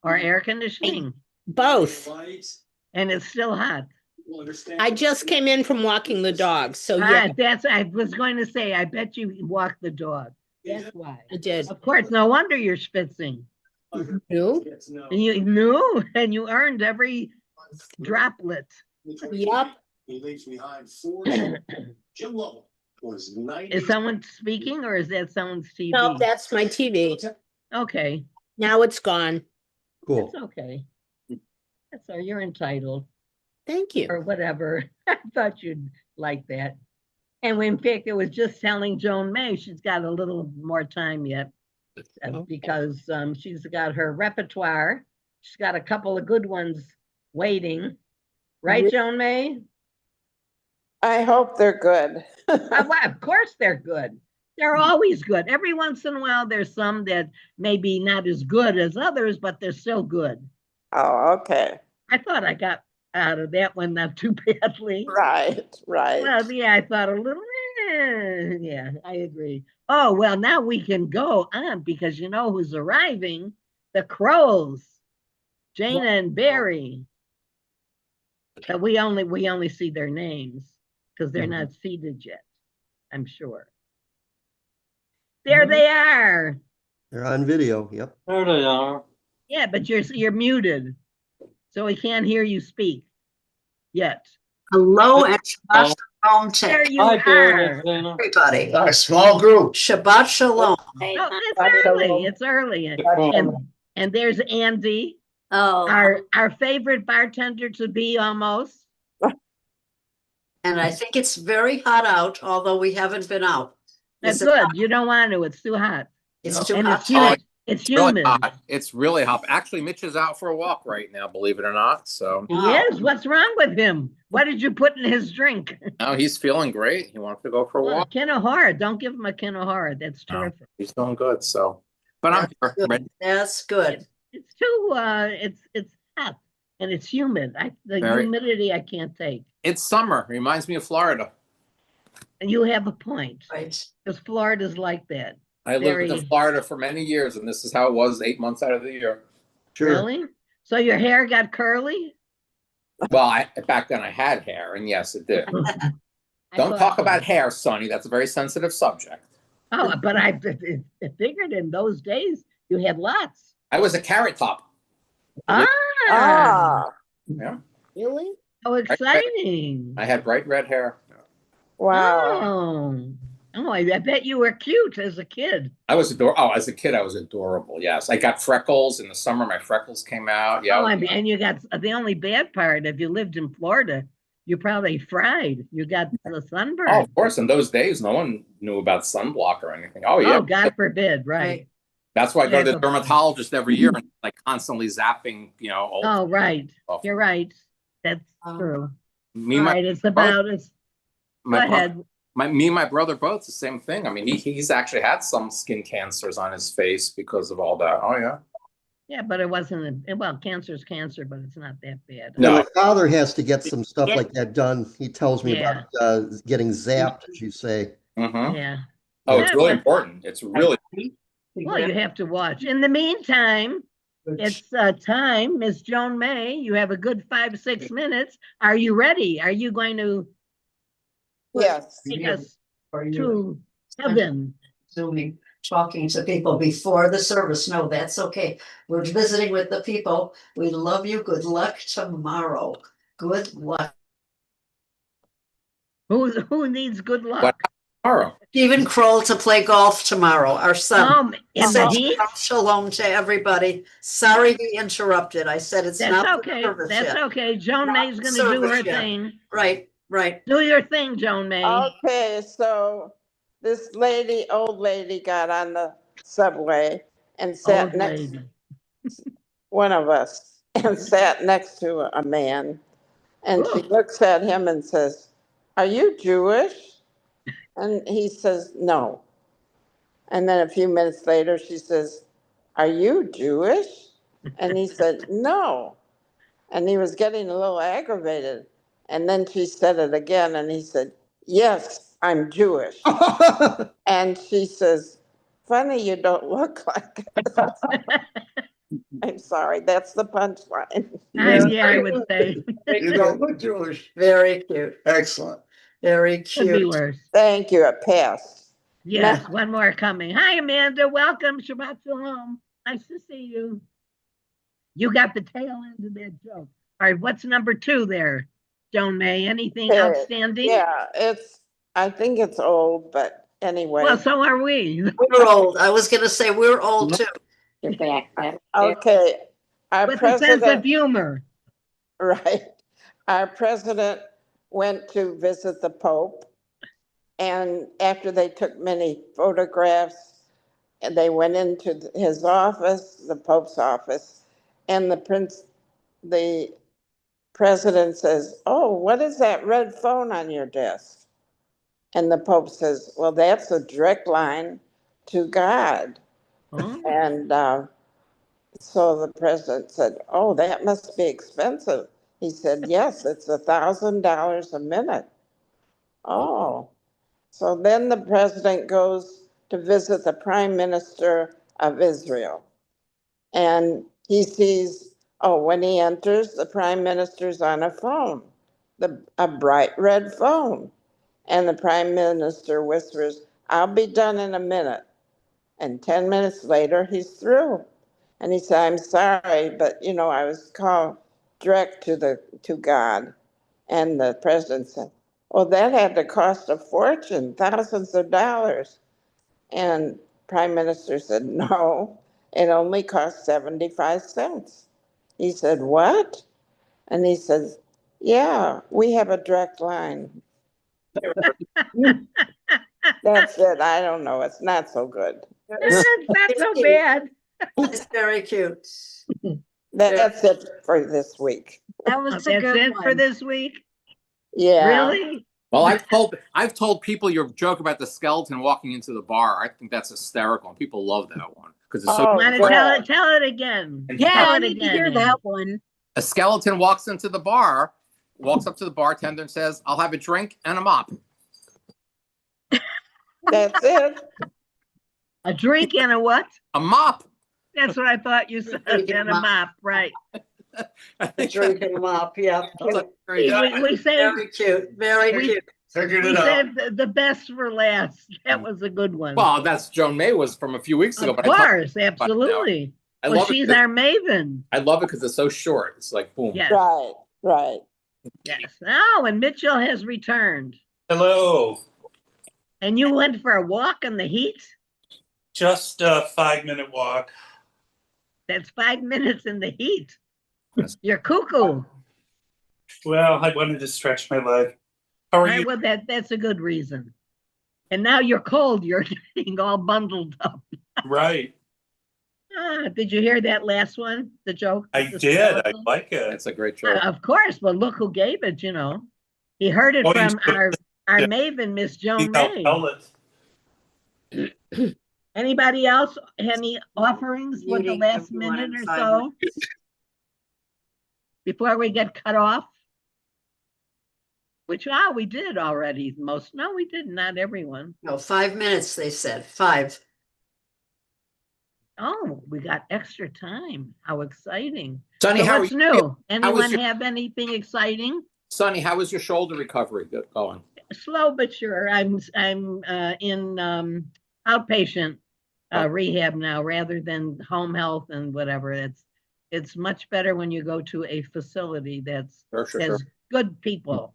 or air conditioning? Both. And it's still hot. I just came in from walking the dog, so yeah, I was going to say, I bet you walk the dog. That's why. I did. Of course, no wonder you're spitzing. No? And you knew, and you earned every droplet. Yep. He leaves behind four. Jim Lovell was 90. Is someone speaking or is that someone's TV? No, that's my TV. Okay. Now it's gone. Cool. It's okay. That's all. You're entitled. Thank you. Or whatever. I thought you'd like that. And in fact, it was just telling Joan May she's got a little more time yet because she's got her repertoire. She's got a couple of good ones waiting. Right, Joan May? I hope they're good. Well, of course they're good. They're always good. Every once in a while, there's some that maybe not as good as others, but they're still good. Oh, okay. I thought I got out of that one not too badly. Right. Well, yeah, I thought a little, yeah, I agree. Oh, well, now we can go on because you know who's arriving? The Crows, Jana and Barry. But we only see their names because they're not seated yet, I'm sure. There they are. They're on video. Yep. There they are. Yeah, but you're muted, so we can't hear you speak yet. Hello and Shabbat Shalom to There you Hi, Barry, are. Zena. everybody. A small group. Shabbat Shalom. Oh, it's early. It's early. And there's Andy, Oh, our favorite bartender to be almost. and I think it's very hot out, although we haven't been out. That's Is it good. hot? You don't want to. It's too hot. It's too And hot. it's humid. It's Really humid. hot. It's really hot. Actually, Mitch is out for a walk right now, believe it or not. So Yes. What's wrong with him? What did you put in his drink? now he's feeling great. He wants to go for a A walk. can of horror. Don't give him a can of horror. That's No. terrific. He's doing good. So, but I'm here. Good. Ready. That's good. It's too. It's hot and it's humid. The Very. humidity I can't take. It's summer. Reminds me of Florida. And you have a point Right. because Florida's like that. I lived Very. in Florida for many years, and this is how it was 8 months out of the year. Sure. Really? So your hair got curly? Well, back then I had hair, and yes, it did. I Don't thought talk so. about hair, Sonny. That's a very sensitive subject. Oh, but I figured in those days you had lots. I was a carrot top. Ah, Yeah, Really? How exciting. I had bright red hair. wow. Oh, I bet you were cute as a kid. I was as a kid, I was adorable. Yes, I got freckles in the summer. My freckles came out. Yeah, Oh, and you got the only bad part, if you lived in Florida, you probably fried. You got the sunburn. oh, of course. In those days, no one knew about sunblock or anything. Oh, yeah. Oh, God forbid, right. Right. That's why I go to the Yeah. dermatologist every year and like constantly zapping, old Oh, right. stuff. You're right. That's Oh. true. Me, All my, right, it's about it's. Go my, bro- ahead. me and my brother both the same thing. I mean, he's actually had some skin cancers on his face because of all that. Oh, yeah. Yeah, but it wasn't. Well, cancer's cancer, but it's not that bad. No. My father has to get some stuff like that done. He tells me Yeah. about getting zapped, as you say. Mm-hmm. Yeah. Oh, it's Yeah, really but- important. It's really. Well, you have to watch. In the meantime, it's time, Miss Joan May. You have a good 5-6 minutes. Are you ready? Are you going to Yes. take us For you to heaven? Zooming, talking to people before the service. No, that's okay. We're visiting with the people. We love you. Good luck tomorrow. Good luck. Who needs good luck? What? Tomorrow. Stephen Kroll to play golf tomorrow, our son. In the Said heat? Shalom to everybody. Sorry we interrupted. I said it's That's not the okay. service That's yet. okay. Joan Not May's the going to do her service yet. thing. Right. Do your thing, Joan May. Okay, so this old lady got on the subway and sat Old next, lady. one of us, and sat next to a man. And she Ooh. looks at him and says, "Are you Jewish?" And he says, "No." And then a few minutes later, she says, "Are you Jewish?" And he said, "No." And he was getting a little aggravated. And then she said it again, and he said, "Yes, I'm Jewish." And she says, "Funny you don't look like it." I'm sorry, that's the punchline. Yeah, I would say. You don't look Jewish. Very cute, Excellent. very Could be cute. worse. Thank you, it passed. Yes, Now- one more coming. Hi, Amanda. Welcome. Shabbat Shalom. Nice to see you. You got the tail end of that joke. All right, what's number 2 there, Joan May? Anything Okay, outstanding? Yeah, I think it's old, but anyway. Well, so are we. We're old. I was gonna say, we're old too. You're back. Okay, our With a sense of president, humor. right, our president went to visit the Pope. And after they took many photographs, and they went into his office, the Pope's office, and the president says, "Oh, what is that red phone on your desk?" And the Pope says, "Well, that's a direct line to God." Oh, And so the president said, "Oh, that must be expensive." He said, "Yes, it's $1,000 a minute." Oh, so then the president goes to visit the prime minister of Israel. And he sees, oh, when he enters, the prime minister's on a phone, a bright red phone. And the prime minister whispers, "I'll be done in a minute." And 10 minutes later, he's through. And he said, "I'm sorry, but I was called direct to God." And the president said, "Well, that had to cost a fortune, thousands of dollars." And prime minister said, "No, it only cost 75 cents. He said, "What?" And he says, "Yeah, we have a direct line." That's it. I don't know. It's not so good. it's not so bad. It's very cute. That's it for this week. That was a That's good it for one. this week? Yeah. Really? Well, I've told people your joke about the skeleton walking into the bar. I think that's hysterical, and people love that one because it's so. Oh, Want to good. tell it again? And Yeah, Tell I it need to again, hear Ann. that one. A skeleton walks into the bar, walks up to the bartender and says, "I'll have a drink and a mop." That's it. A drink and a what? A mop. That's what I thought you said. Drink and And a mop. mop, right? Drinking them up, yeah. Very good. We saved Very cute, very We- cute. Figured we it out. saved the best for last. That was a good one. Well, that's Joan May was from a few weeks ago. Of but I thought- course, absolutely. I Well, love she's it. our maven. I love it because it's so short. It's like boom. Yes, Right. yes. Oh, and Mitchell has returned. Hello. And you went for a walk in the heat? Just a 5-minute walk. That's 5 minutes in the heat. Yes. You're cuckoo. Well, I wanted to stretch my leg. How are Right, you? well, that's a good reason. And now you're cold. You're getting all bundled up. Right. Did you hear that last one? The joke? I The did. I skeleton? like it. It's a great joke. Of course, but look who gave it, He heard it Oh, from you- our yeah. maven, Miss He Joan helped May. tell it. Anybody else? Any offerings for the Meeting last everyone minute in or 5 so? Before we get cut off? Which, we did already. No, we did not everyone. No, 5 minutes, they said, 5. Oh, we got extra time. How exciting. Sonny, So how are what's you? new? was Anyone your- have anything exciting? Sonny, how is your shoulder recovery going? Slow but sure. I'm in outpatient rehab now rather than home health and whatever. It's much better when you go to a facility that's Sure. has good people.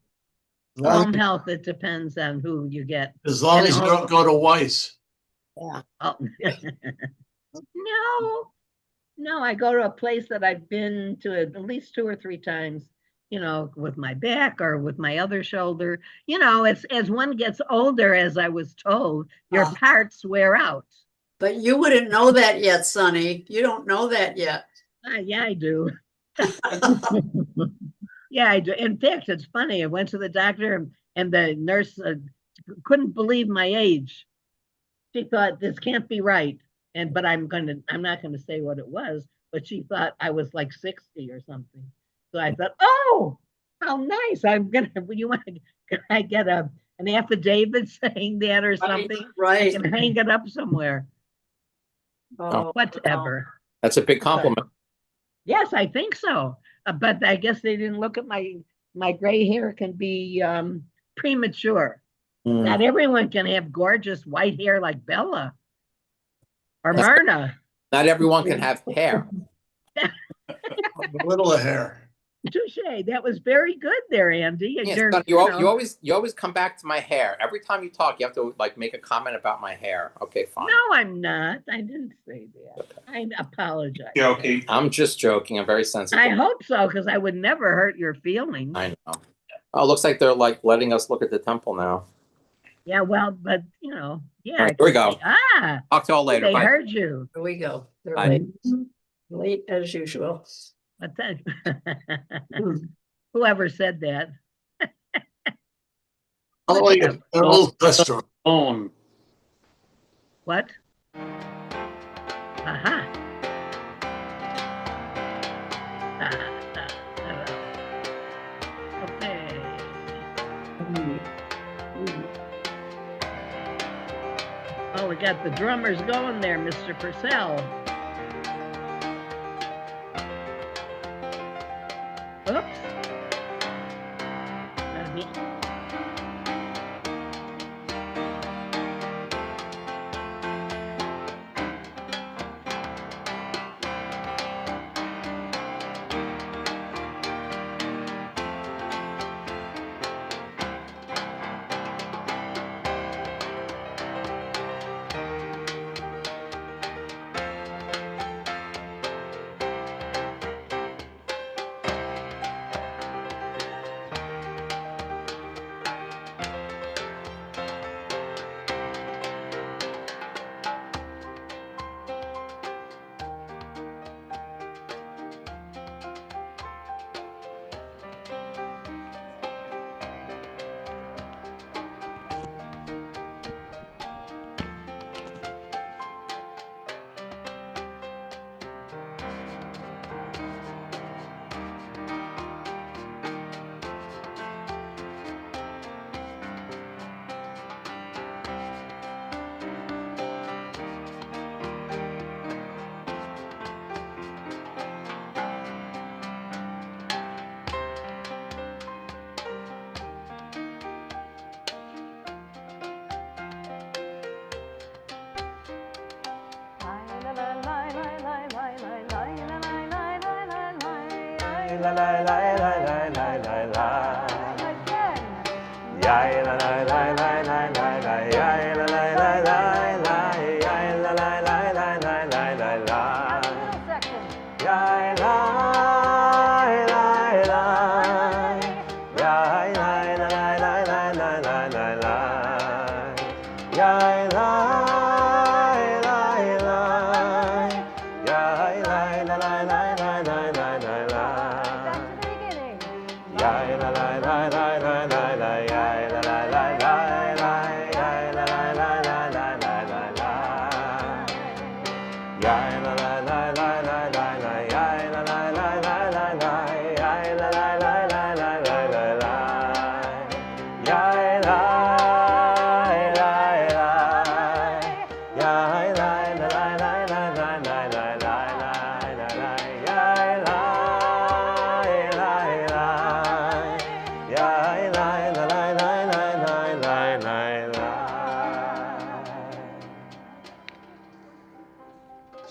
Well, Home health, it depends on who you get. As long as you don't go to Weiss. Oh. No, I go to a place that I've been to at least 2 or 3 times, with my back or with my other shoulder. It's as one gets older, as I was told, your Oh. parts wear out. But you wouldn't know that yet, Sonny. You don't know that yet. Yeah, I do. Yeah, I do. In fact, it's funny. I went to the doctor and the nurse couldn't believe my age. She thought this can't be right. But I'm not gonna say what it was, but she thought I was like 60 or something. So I thought, oh, how nice. Can I get an affidavit saying that or something? I Right. can hang it up somewhere. Oh, Whatever. That's a big compliment. Yes, I think so. But I guess they didn't look at my gray hair can be premature. Mm. Not everyone can have gorgeous white hair like Bella or That's- Marna. Not everyone can have hair. A little of hair. Touche. That was very good there, Andy. And Yes, you're, Sonny, you know, you always come back to my hair. Every time you talk, you have to like make a comment about my hair. Okay, fine. no, I'm not. I didn't say that. I apologize. Joking. I'm just joking. I'm very sensitive. I hope so, because I would never hurt your feelings. I know. Oh, looks like they're like letting us look at the temple now. Yeah, well, but you know, yeah. All right, here we go. Talk to all later. They Bye. heard you. Here we go. They're Bye. late. Late as usual. But then, whoever said that. Oh, yeah. Old restaurant. What? Aha. Okay. Oh, we got the drummers going there, Mr. Purcell. Oops. Let me.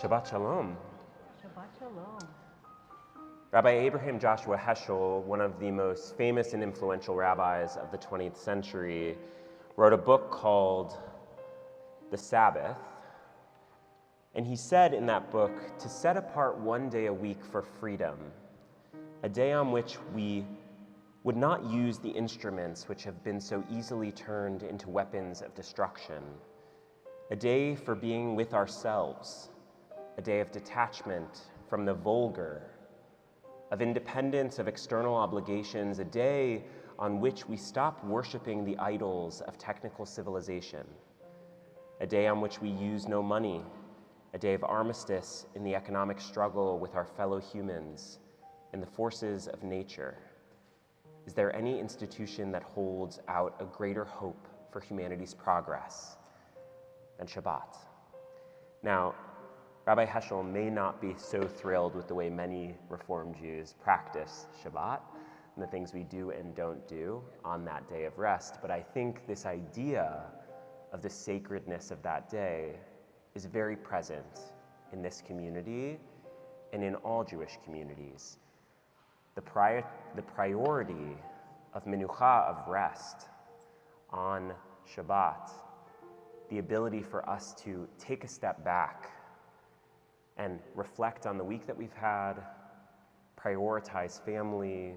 Shabbat Shalom. Shabbat Shalom. Rabbi Abraham Joshua Heschel, one of the most famous and influential rabbis of the 20th century, wrote a book called The Sabbath. And he said in that book to set apart one day a week for freedom, a day on which we would not use the instruments which have been so easily turned into weapons of destruction, a day for being with ourselves, a day of detachment from the vulgar, of independence of external obligations, a day on which we stop worshiping the idols of technical civilization, a day on which we use no money, a day of armistice in the economic struggle with our fellow humans and the forces of nature. Is there any institution that holds out a greater hope for humanity's progress than Shabbat? Now, Rabbi Heschel may not be so thrilled with the way many Reform Jews practice Shabbat and the things we do and don't do on that day of rest, but I think this idea of the sacredness of that day is very present in this community and in all Jewish communities. The priority of menucha, of rest, on Shabbat, the ability for us to take a step back and reflect on the week that we've had, prioritize family,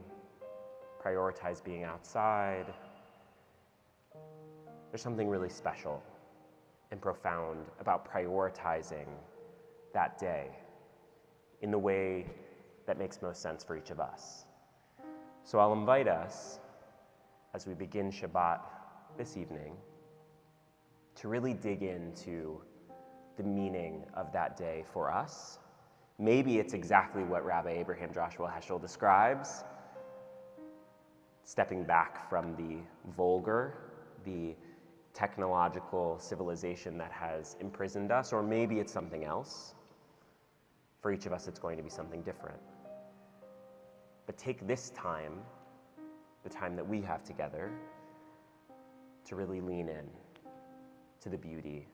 prioritize being outside. There's something really special and profound about prioritizing that day in the way that makes most sense for each of us. So I'll invite us, as we begin Shabbat this evening, to really dig into the meaning of that day for us. Maybe it's exactly what Rabbi Abraham Joshua Heschel describes, stepping back from the vulgar, the technological civilization that has imprisoned us, or maybe it's something else. For each of us, it's going to be something different. But take this time, the time that we have together, to really lean in to the beauty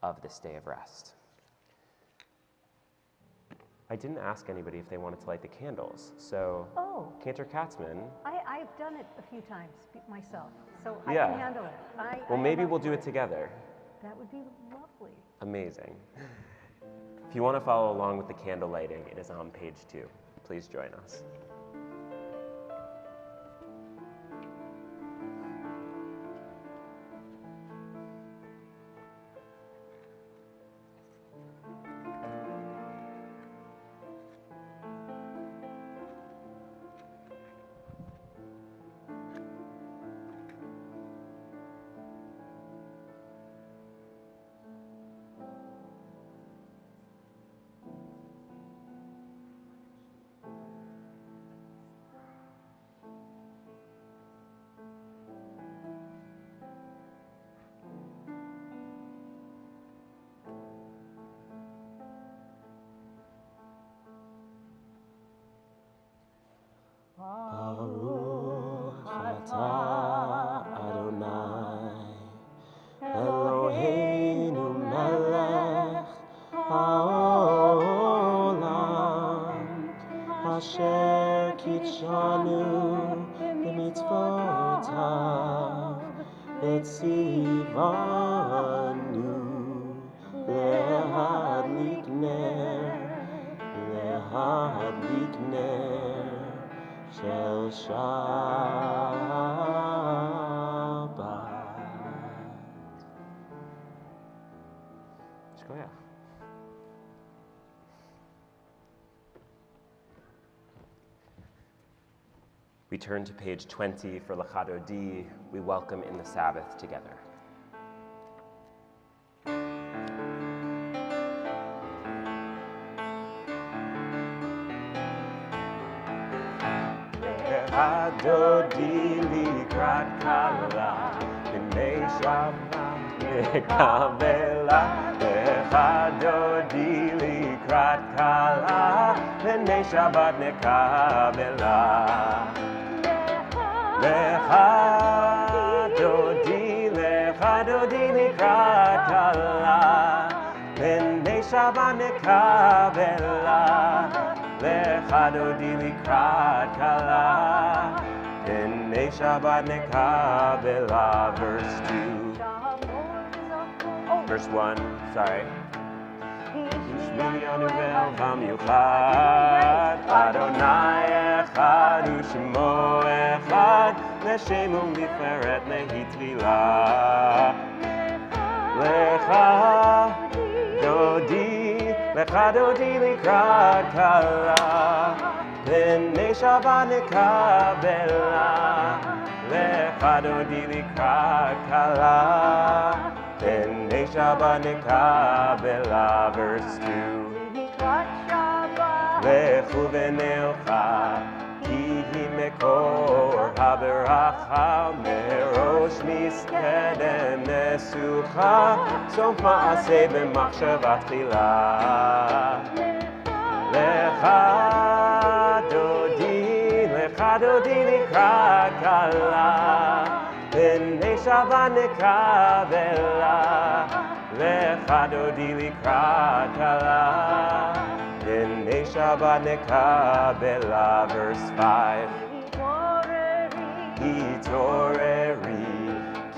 of this day of rest. I didn't ask anybody if they wanted to light the candles, so Oh, Cantor Katzman, I've done it a few times myself, so I Yeah. can handle it. well, I maybe am up we'll do for it together. That would be lovely. Amazing. If you want to follow along with the candle lighting, it is on page 2. Please join us. Baruch atah Adonai Eloheinu melech haolam asher kitshanu b'mitzvotav etzivanu lehadlik ner Shel Shabbat. Shkoyach. We turn to page 20 for L'chadodi. We welcome in the Sabbath together. L'chadodi likrat kala, b'nei Shabbat nekabela. L'chadodi likrat kala, b'nei Shabbat nekabela. L'chadodi likrat kala, b'nei Shabbat nekabela. L'chadodi likrat kala, b'nei Shabbat nekabela. Verse 2. Verse 1, sorry. Yishmiyanu ve'elvam yuchad, Adonai echad u'shemo echad, L'shemu liferet lehitila. L'chadodi likrat kala, b'nei Shabbat nekabela. L'chadodi likrat kala, b'nei Shabbat nekabela. Verse 2. Lechu v'neilcha Yehi Mekor HaBeracha Merosh Miskeden Nesucha Sof Maaseh B'Machshava Tchila Lecha Dodi Likrat Kala B'nei Shabbat Nekabela Lecha Dodi Likrat Kala B'nei Shabbat Nekabela. Verse 5 Hitoreri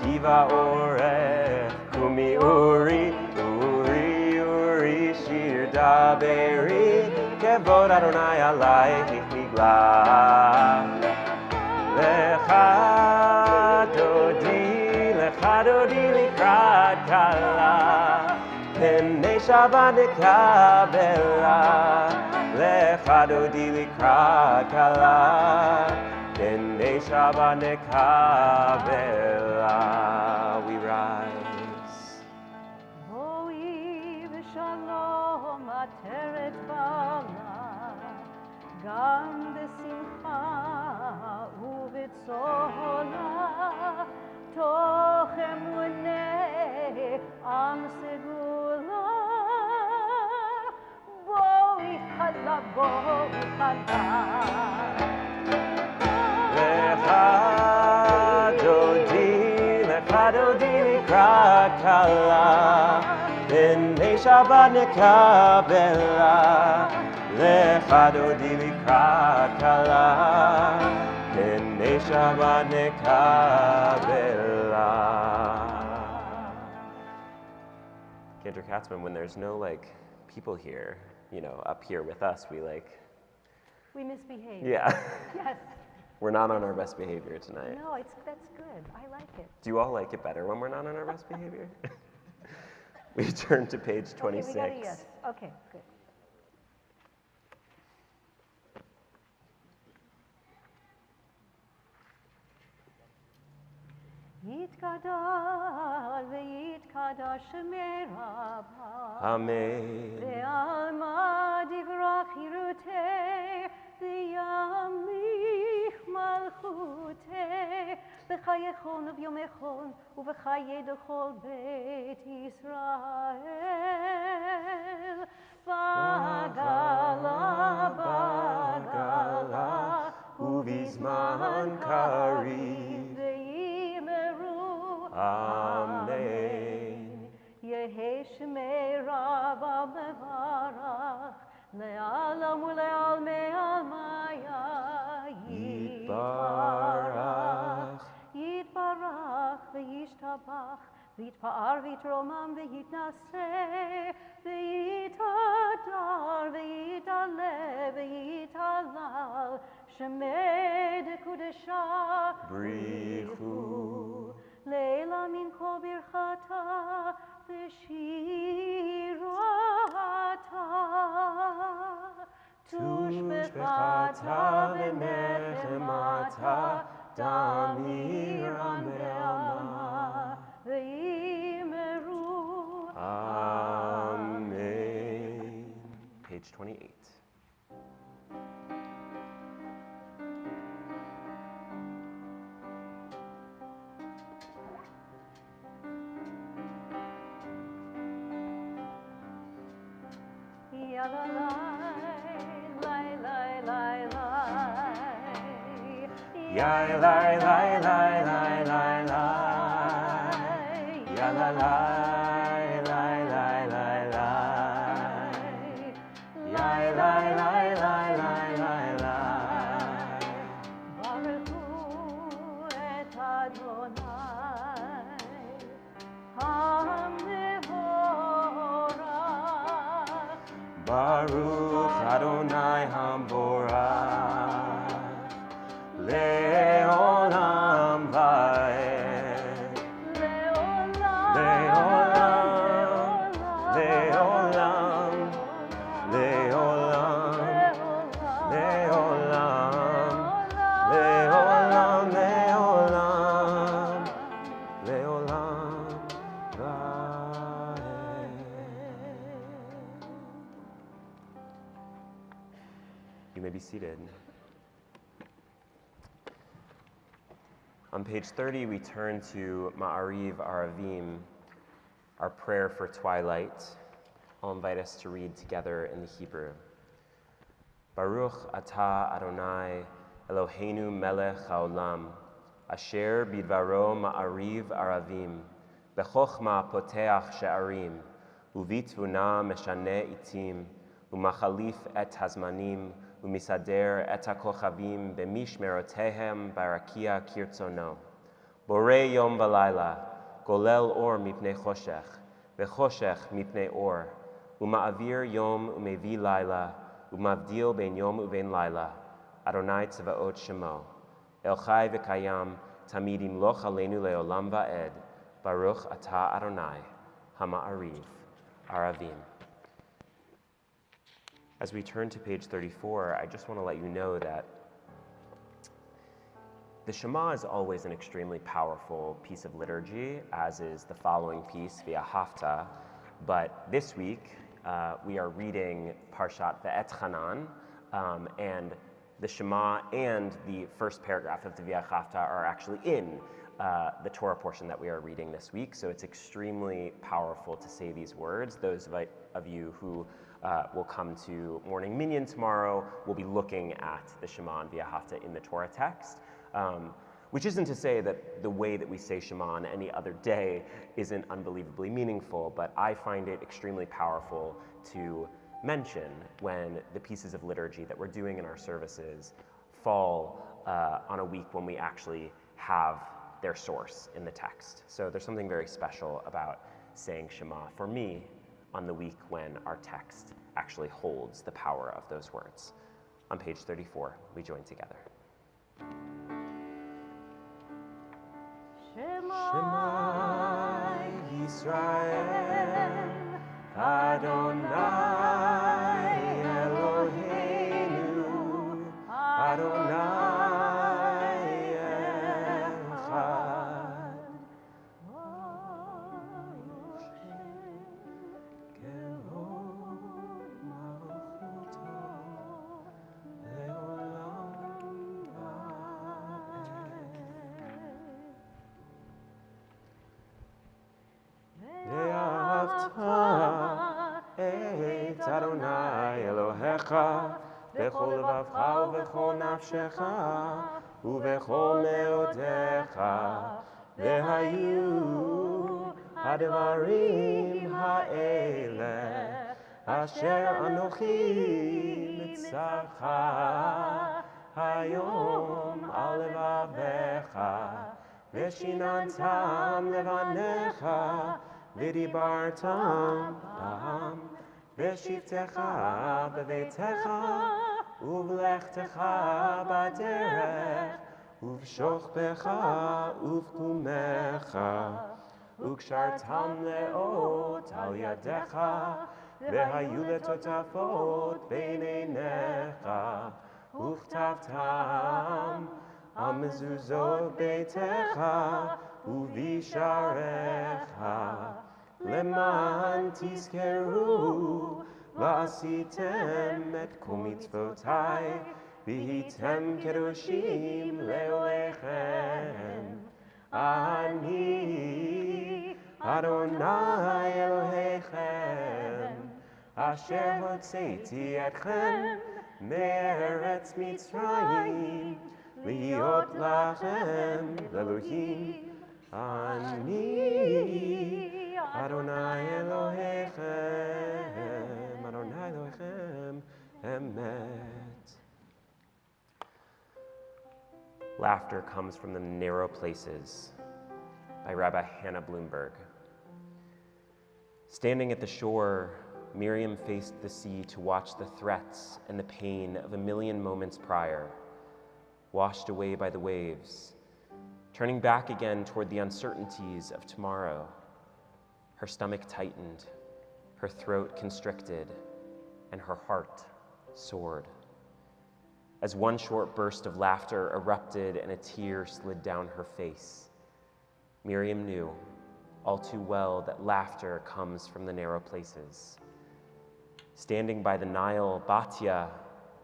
Kiva Orech Kumi Uri Shir Daberi Kevod Adonai Alayich Nigla Lecha Dodi Likrat Kala B'nei Shabbat Nekabela Lecha Dodi Likrat Kala B'nei Shabbat Nekabela. We rise. Boi v'shalom ateret bala, gam b'simcha u'b'tzola, toch emunei am segula. Boi chala, boi chala. Lecha Dodi Likrat Kala B'nei Shabbat Nekabela Lecha Dodi Likrat Kala B'nei Shabbat Nekabela. Kendra Katzman, when there's no people here, up here with us, we We misbehaved. yeah. Yes. We're not on our best behavior tonight. No, that's good. I like it. Do you all like it better when we're not on our best behavior? We turn to page 26. Okay, we got a yes. Okay, good. Yitgadal v'yitkadash shemei Rabba Amen. ve'alma divrach hirutei v'yamlich malchutei b'chayechon u'vyomechon u'v'chayei dechol beit Yisrael bagala uvizman kariv. Amen. Yehi Shmei Rabba Mevarach Le'alam u'le'almei almaya Yitbarach Yitbarach v'yishtabach v'yitpa'ar v'yitromam v'yitnaseh v'yitadar v'yitaleh v'yitalal Shemei dekudesha Brichu. Leila min kol birchata v'shirata tush bechata v'nechemata damiram be'alma v'imeru. Amen. Page 28. Yai lai lai lai lai lai lai. Ya la lai lai lai lai lai. Yai lai lai lai lai lai lai. Baruchu et Adonai HaMevorach. Baruch Adonai Hamborach Leolam Vaed. Leolam, Leolam, Leolam, Leolam, Leolam, Leolam, Leolam Vaed. You may be seated. On page 30, we turn to Ma'ariv Aravim, our prayer for twilight. I'll invite us to read together in the Hebrew. Baruch atah Adonai Eloheinu melech haolam, asher bidvaro ma'ariv aravim, bechochma poteach she'arim, uvitvuna meshane itim, umachalif et hazmanim, umisader et hakochavim bemishmerotehem barakia kirtzono. Bore yom v'layla, golel or mipnei choshech, vechoshech mipnei or, uma'avir yom umevi layla, umavdil ben yom uben layla, Adonai tzvaot shemo, el chai v'kayam, tamid imloch aleinu leolam va'ed, Baruch atah Adonai, hama'ariv, aravim. As we turn to page 34, I just want to let you know that the Shema is always an extremely powerful piece of liturgy, as is the following piece, via Hafta. But this week, we are reading Parshat Ve'et Chanan, and the Shema and the first paragraph of the Via Hafta are actually in the Torah portion that we are reading this week. So it's extremely powerful to say these words. Those of you who will come to Morning Minyan tomorrow will be looking at the Shema and Via Hafta in the Torah text. Which isn't to say that the way that we say Shema on any other day isn't unbelievably meaningful, but I find it extremely powerful to mention when the pieces of liturgy that we're doing in our services fall on a week when we actually have their source in the text. So there's something very special about saying Shema for me on the week when our text actually holds the power of those words. On page 34, we join together. Shema Yisrael, Adonai Eloheinu, Adonai Echad. Kevod malchuto leolam Ve'ahavta et Adonai Elohecha bechol levavcha uvechol nafshecha uvechol meodecha ve'hayu hadavarim ha'ele asher anochi mitzarcha hayom al levavecha ve'shinantam levanecha v'dibartam bam v'shivtecha b'veitecha uv'lechtecha b'derech uv'shochbecha uv'kumecha u'kshartam le'ot al yadecha v'hayu letotafot b'neinecha u'chtavtam al mezuzot beitecha u'visharecha leman tizkeru v'asitem et kol mitzvotai v'hitem kedoshim leolechem ani Adonai Elohechem asher hotzeiti etchem me'eretz Mitzrayim liot lachem le'elohim ani Adonai Elohechem, Adonai Elohechem, emet. Laughter comes from the narrow places by Rabbi Hannah Bloomberg. Standing at the shore, Miriam faced the sea to watch the threats and the pain of a million moments prior, washed away by the waves, turning back again toward the uncertainties of tomorrow. Her stomach tightened, her throat constricted, and her heart soared. As one short burst of laughter erupted and a tear slid down her face, Miriam knew all too well that laughter comes from the narrow places. Standing by the Nile, Batya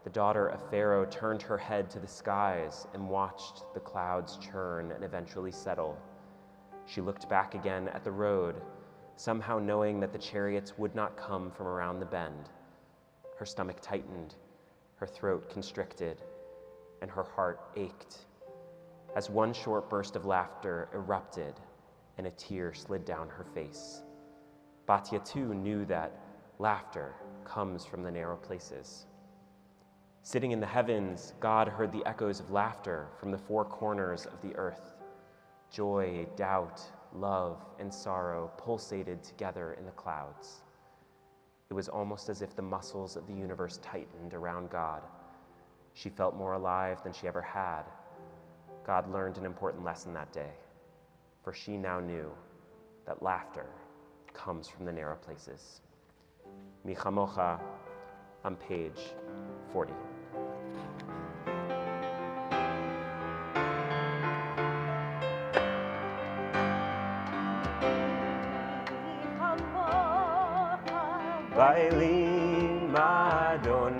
the daughter of Pharaoh turned her head to the skies and watched the clouds churn and eventually settle. She looked back again at the road, somehow knowing that the chariots would not come from around the bend. Her stomach tightened, her throat constricted, and her heart ached, as one short burst of laughter erupted and a tear slid down her face. Batya too knew that laughter comes from the narrow places. Sitting in the heavens, God heard the echoes of laughter from the four corners of the earth. Joy, doubt, love, and sorrow pulsated together in the clouds. It was almost as if the muscles of the universe tightened around God. She felt more alive than she ever had. God learned an important lesson that day, for she now knew that laughter comes from the narrow places. Mi chamocha on page 40. Bailim Adonai,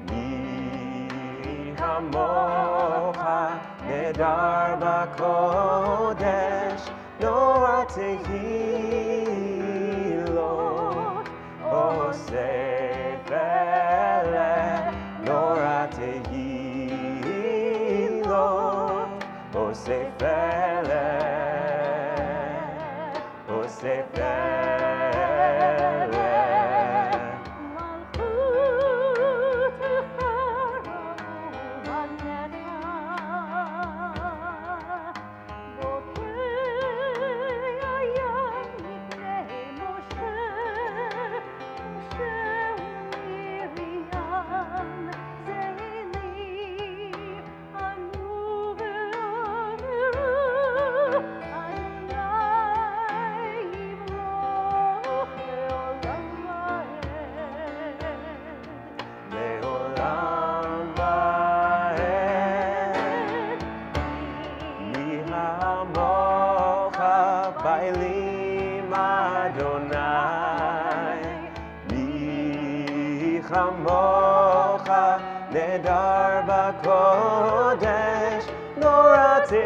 mi hamocha nedar b'kodesh, nor tehilot, osef eleh, nor tehilot, osef eleh, osef eleh. Bailim Adonai, mi chamocha nedar b'kodesh, nor tehilot,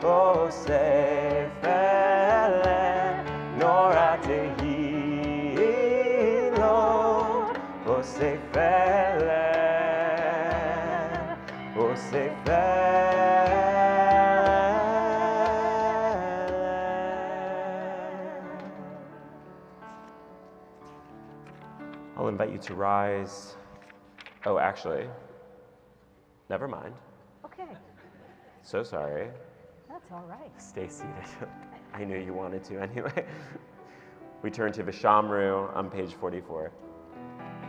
osef eleh, nor tehilot, osef eleh, osef eleh. I'll invite you to rise. Oh, actually, never mind. Okay, So sorry. that's all right. Stay seated. I knew you wanted to anyway. We turn to Vishamru on page 44.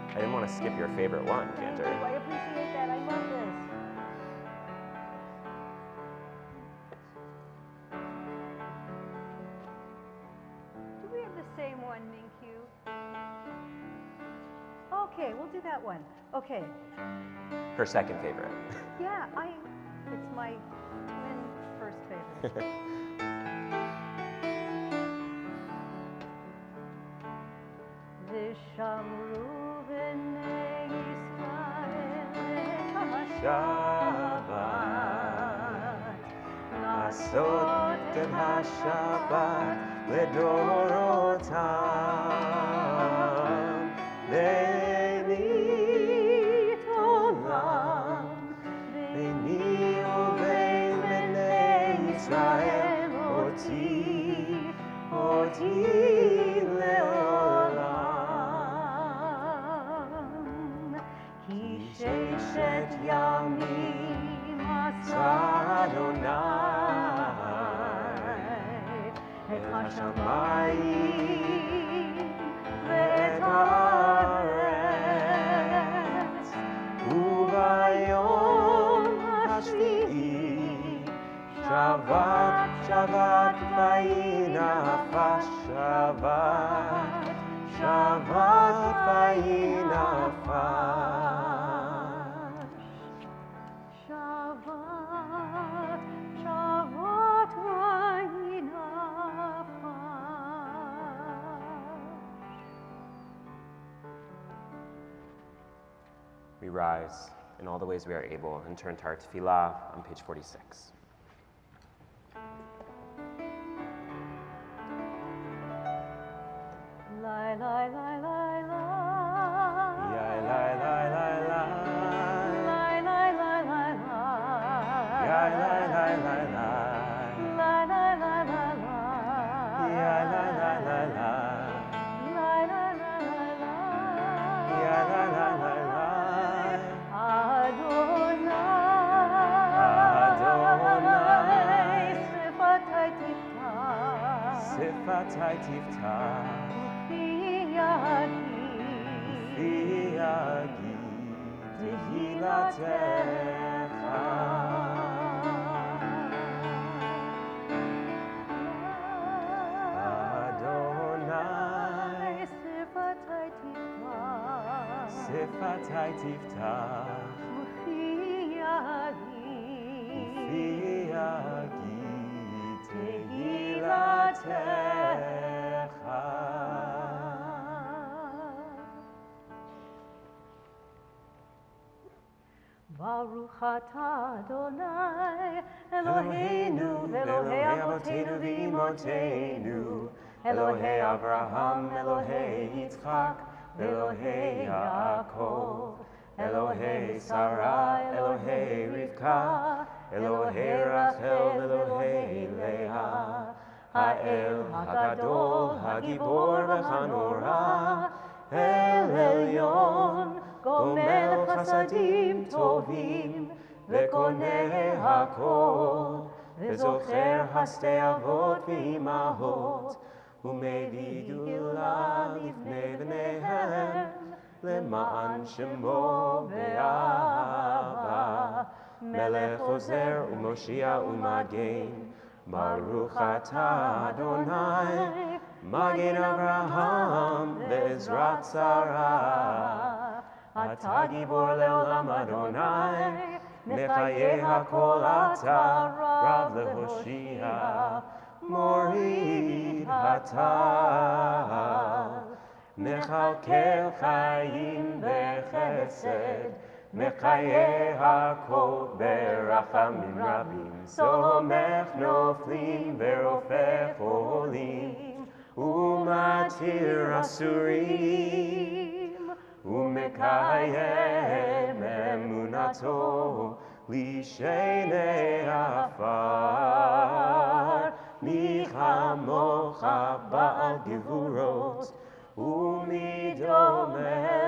I didn't want to skip your favorite one, Thank you. Cantor. I appreciate that. I love this. Do we have the same one, Minkyu? Okay, we'll do that one. Okay. Her second favorite. Yeah, it's my twin first favorite. Vishamru b'nei Yisrael Shabbat Nasot et HaShabbat Ledorotam Benit Olam Beni uvein b'nei Yisrael Oti leolam Ki sheshet yamim asa Adonai et hashamayim ve'et haaretz ubayom hashvi'i Shabbat, Shabbat vayinafash Shabbat, Shabbat vayinafash Shabbat, Shabbat vayinafash We rise in all the ways we are able and turn to our tefillah on page 46. Lie, lie, lie, lie, lie. Lie, lie, lie, lie, lie. Lie, lie, lie, lie, lie. Lie, lie, lie, lie, lie. Lie, lie, lie, lie, lie. Lie, lie, lie, lie, lie. Lie, lie, lie, lie, lie. Lie, lie, lie, lie, lie. Adonai, Sifatai Tiftach. Sifatai tiftach. Ufi yagi. Ufi yagi. Tehilatecha. Adonai. Sifatai Tiftach. Sifatai tiftach. Ufi yagi. Ufi yagi. Tehilatecha. Baruch atah Adonai, Eloheinu, Elohei Avotenu v'Imotenu, Elohei Avraham, Elohei Yitzchak, Elohei Yaakov, Elohei Sarah, Elohei Rivka, Elohei Rachel, Elohei Leah, Ha'el Hagadol, Hagibor v'Hanora, El Elyon, גומל חסדים טובים, וקונה הכל, וזוכר הסתי אבות ואימהות, ומביא גאולה לפני בניהם, למען שמו באהבה. מלך עוזר ומושיע ומגן, ברוך אתה אדוני, מגן אברהם בעזרת שרה. אתה גיבור לעולם אדוני, מחיי הכל אתה רב להושיע, מוריד הטל, מכלכל חיים בחסד, מחיי הכל ברחמים רבים, סומך נופלים ורופא חולים, ומתיר אסורים. ומקיים אמונתו לשני עפר. מי כמוך בעל גבורות ומדומה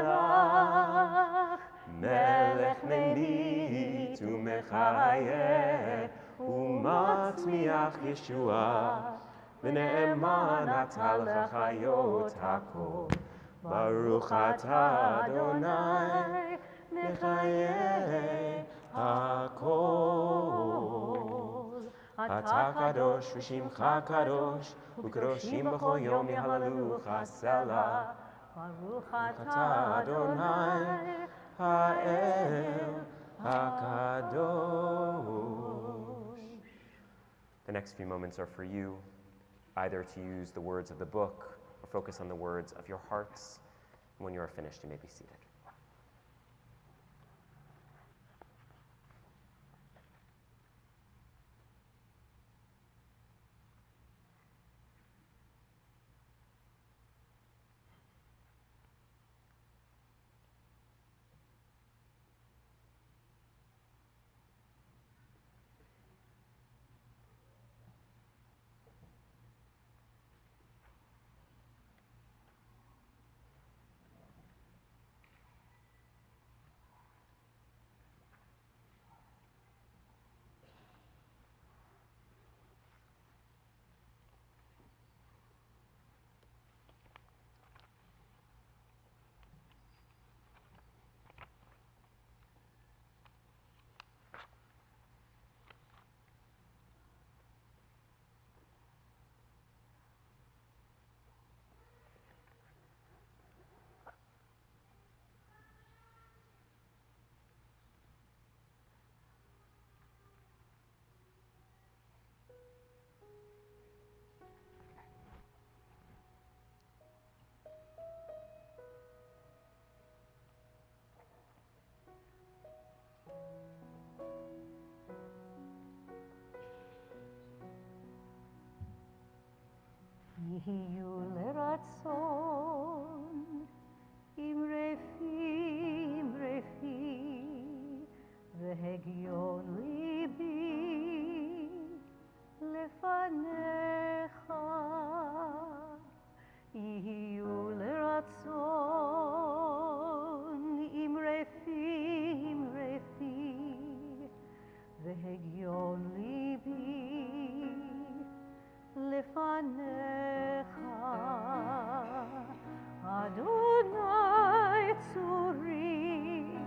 לך, מלך ממית ומחיה ומצמיח ישועה, ונאמן אתה לחיות הכל. ברוך אתה אדוני, מחיי הכל. אתה קדוש ושמך קדוש, וקדושים בכל יום יהללוך סלה. ברוך אתה אדוני, האל הקדוש. The next few moments are for you, either to use the words of the book or focus on the words of your hearts. When you are finished, you may be seated. יהיו לרצון אמרפי והגיון ליבי לפניך יהיו לרצון אמרפי והגיון ליבי לפניך אדוני צורי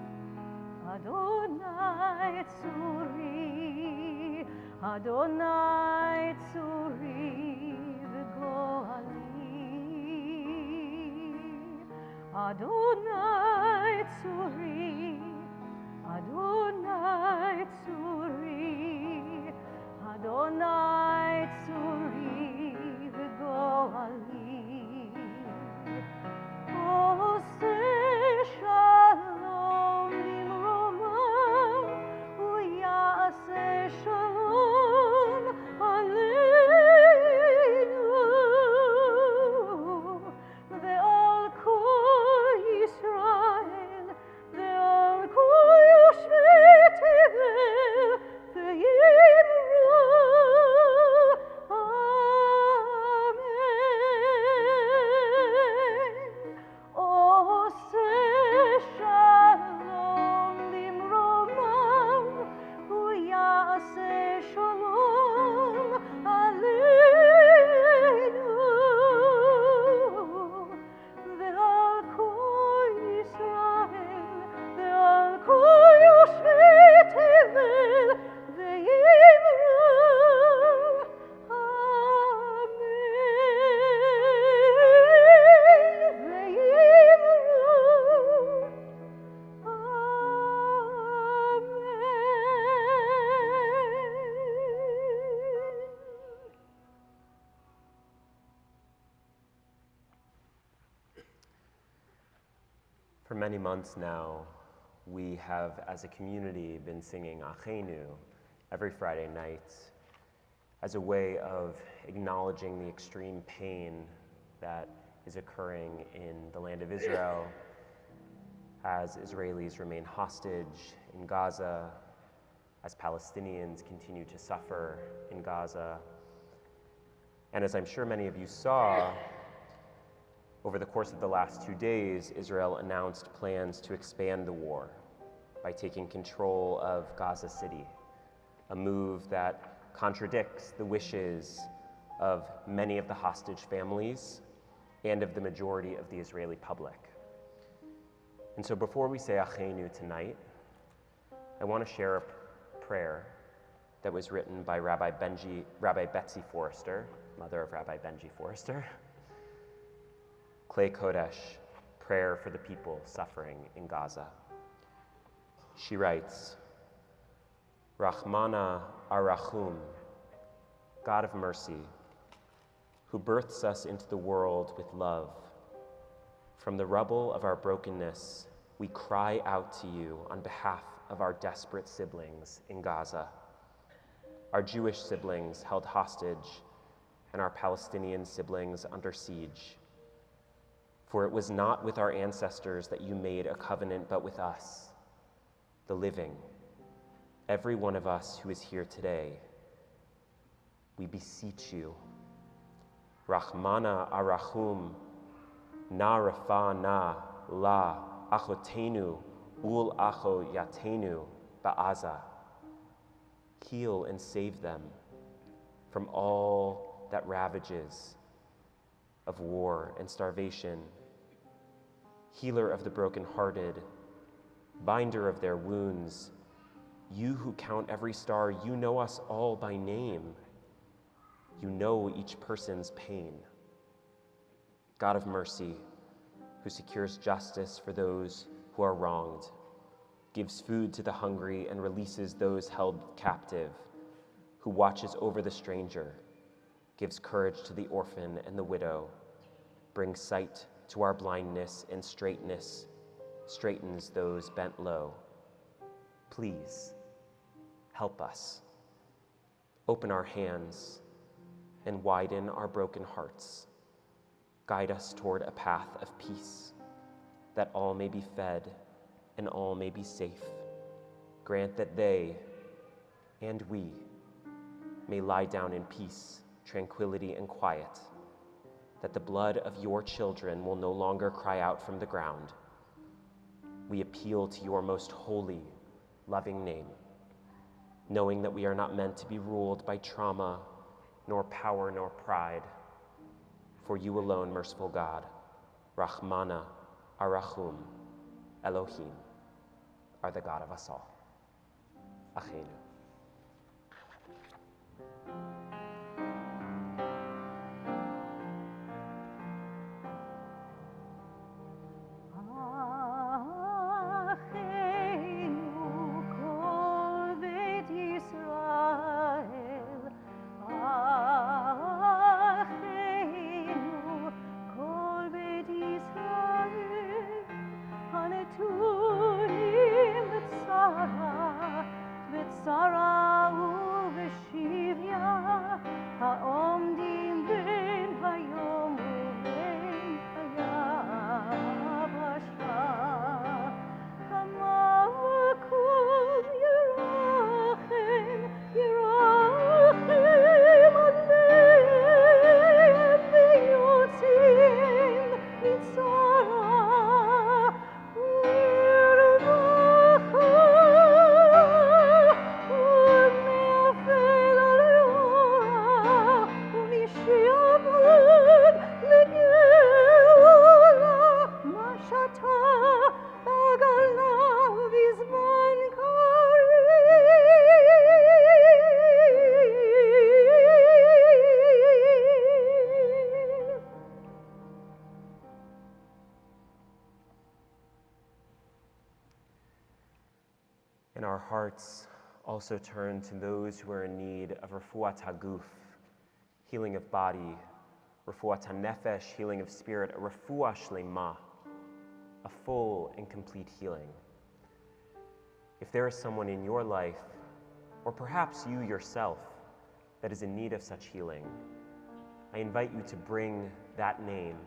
אדוני צורי אדוני צורי וגואלי אדוני צורי אדוני צורי אדוני צורי וגואלי עושה שלום למרומיו ויעשה שלום עלינו ועל כל ישראל ועל כל יושבי תבל ויאמרו אמן עושה שלום למרומיו ויעשה שלום עלינו ועל כל ישראל ועל כל יושבי תבל ויאמרו אמן ויאמרו For many months now, we have, as a community, been singing Achenu every Friday night as a way of acknowledging the extreme pain that is occurring in the land of Israel as Israelis remain hostage in Gaza, as Palestinians continue to suffer in Gaza. And as I'm sure many of you saw, over the course of the last 2 days, Israel announced plans to expand the war by taking control of Gaza City, a move that contradicts the wishes of many of the hostage families and of the majority of the Israeli public. And so before we say Achenu tonight, I want to share a prayer that was written by Rabbi Betsy Forrester, mother of Rabbi Benji Forrester. Klei Kodesh, prayer for the people suffering in Gaza. She writes, Rahmana Arachum, God of mercy, who births us into the world with love. From the rubble of our brokenness, we cry out to you on behalf of our desperate siblings in Gaza, our Jewish siblings held hostage, and our Palestinian siblings under siege. For it was not with our ancestors that you made a covenant, but with us, the living, every one of us who is here today. We beseech you, Rahmana Arachum, Na Rafa Na La Achotenu Ul Acho Yatenu Ba'aza. Heal and save them from all that ravages of war and starvation, healer of the brokenhearted, binder of their wounds, you who count every star, you know us all by name. You know each person's pain. God of mercy, who secures justice for those who are wronged, gives food to the hungry and releases those held captive, who watches over the stranger, gives courage to the orphan and the widow, brings sight to our blindness and straightens those bent low. Please, help us. Open our hands and widen our broken hearts Guide us toward a path of peace, that all may be fed and all may be safe. Grant that they and we may lie down in peace, tranquility, and quiet, that the blood of your children will no longer cry out from the ground. We appeal to your most holy, loving name, knowing that we are not meant to be ruled by trauma, nor power, nor pride. For you alone, merciful God, Rahmana, Arachum, Elohim, are the God of us all. Achenu. And our hearts also turn to those who are in need of refuat haguf, healing of body, refuat hanefesh, healing of spirit, a refuah shlema, a full and complete healing. If there is someone in your life, or perhaps you yourself, that is in need of such healing, I invite you to bring that name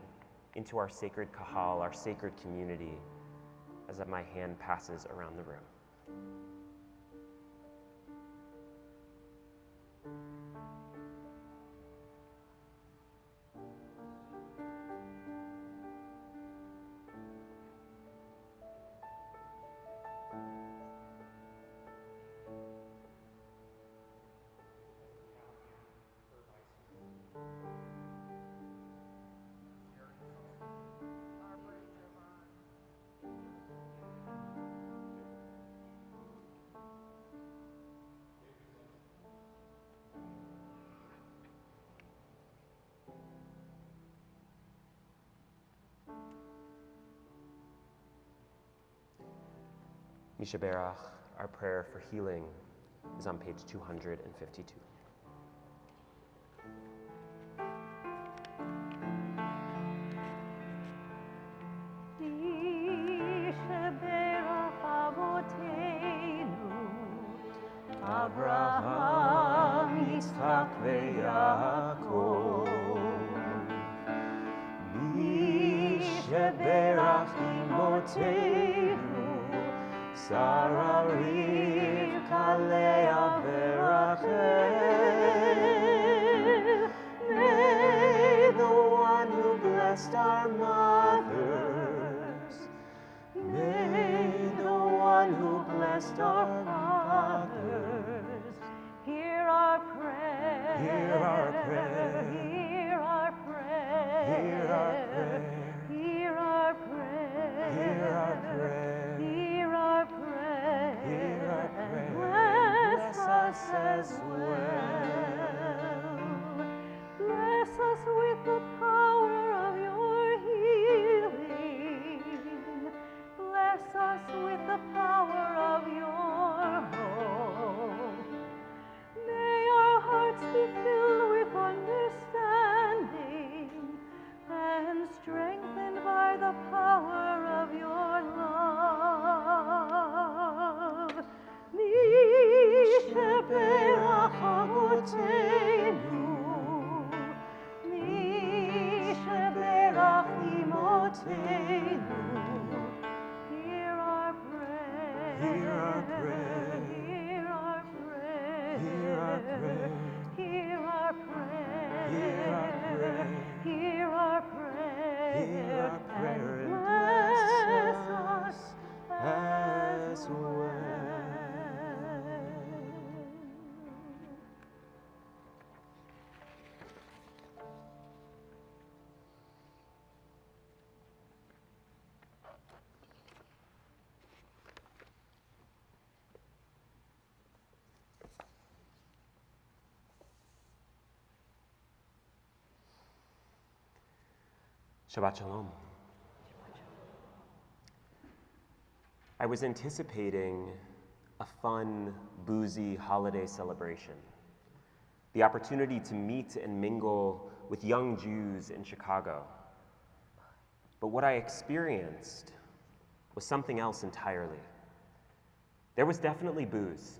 into our sacred kahal, our sacred community, as my hand passes around the room. Mishaberach, our prayer for healing, is on page 252. Avraham, Yitzchak, veYaakov. Mishaberach imotenu, Sarah, Rivka, Leah, Rachel. May the one who blessed our mothers, may the one who blessed our fathers, hear our prayer, hear our prayer, hear our prayer, hear our prayer, hear our prayer, hear our prayer, hear our prayer, hear our prayer. Bless us as well. Bless us with the power of your healing. Bless us with the power of your Hear our prayer. Hear our prayer. Hear our prayer. Hear our prayer. Hear our prayer. Hear our prayer. Hear our prayer and bless us as well. Shabbat Shalom. I was anticipating a fun, boozy holiday celebration. The opportunity to meet and mingle with young Jews in Chicago. But what I experienced was something else entirely. There was definitely booze.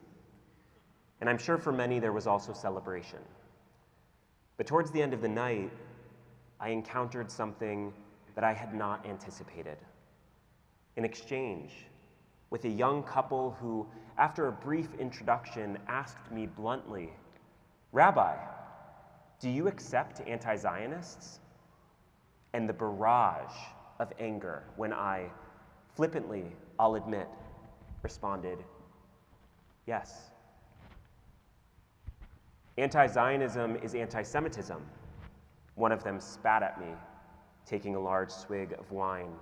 And I'm sure for many there was also celebration. But towards the end of the night, I encountered something that I had not anticipated. An exchange with a young couple who, after a brief introduction, asked me bluntly, "Rabbi, do you accept anti-Zionists?" And the barrage of anger when I, flippantly, I'll admit, responded, "Yes." Anti-Zionism is anti-Semitism. One of them spat at me, taking a large swig of wine.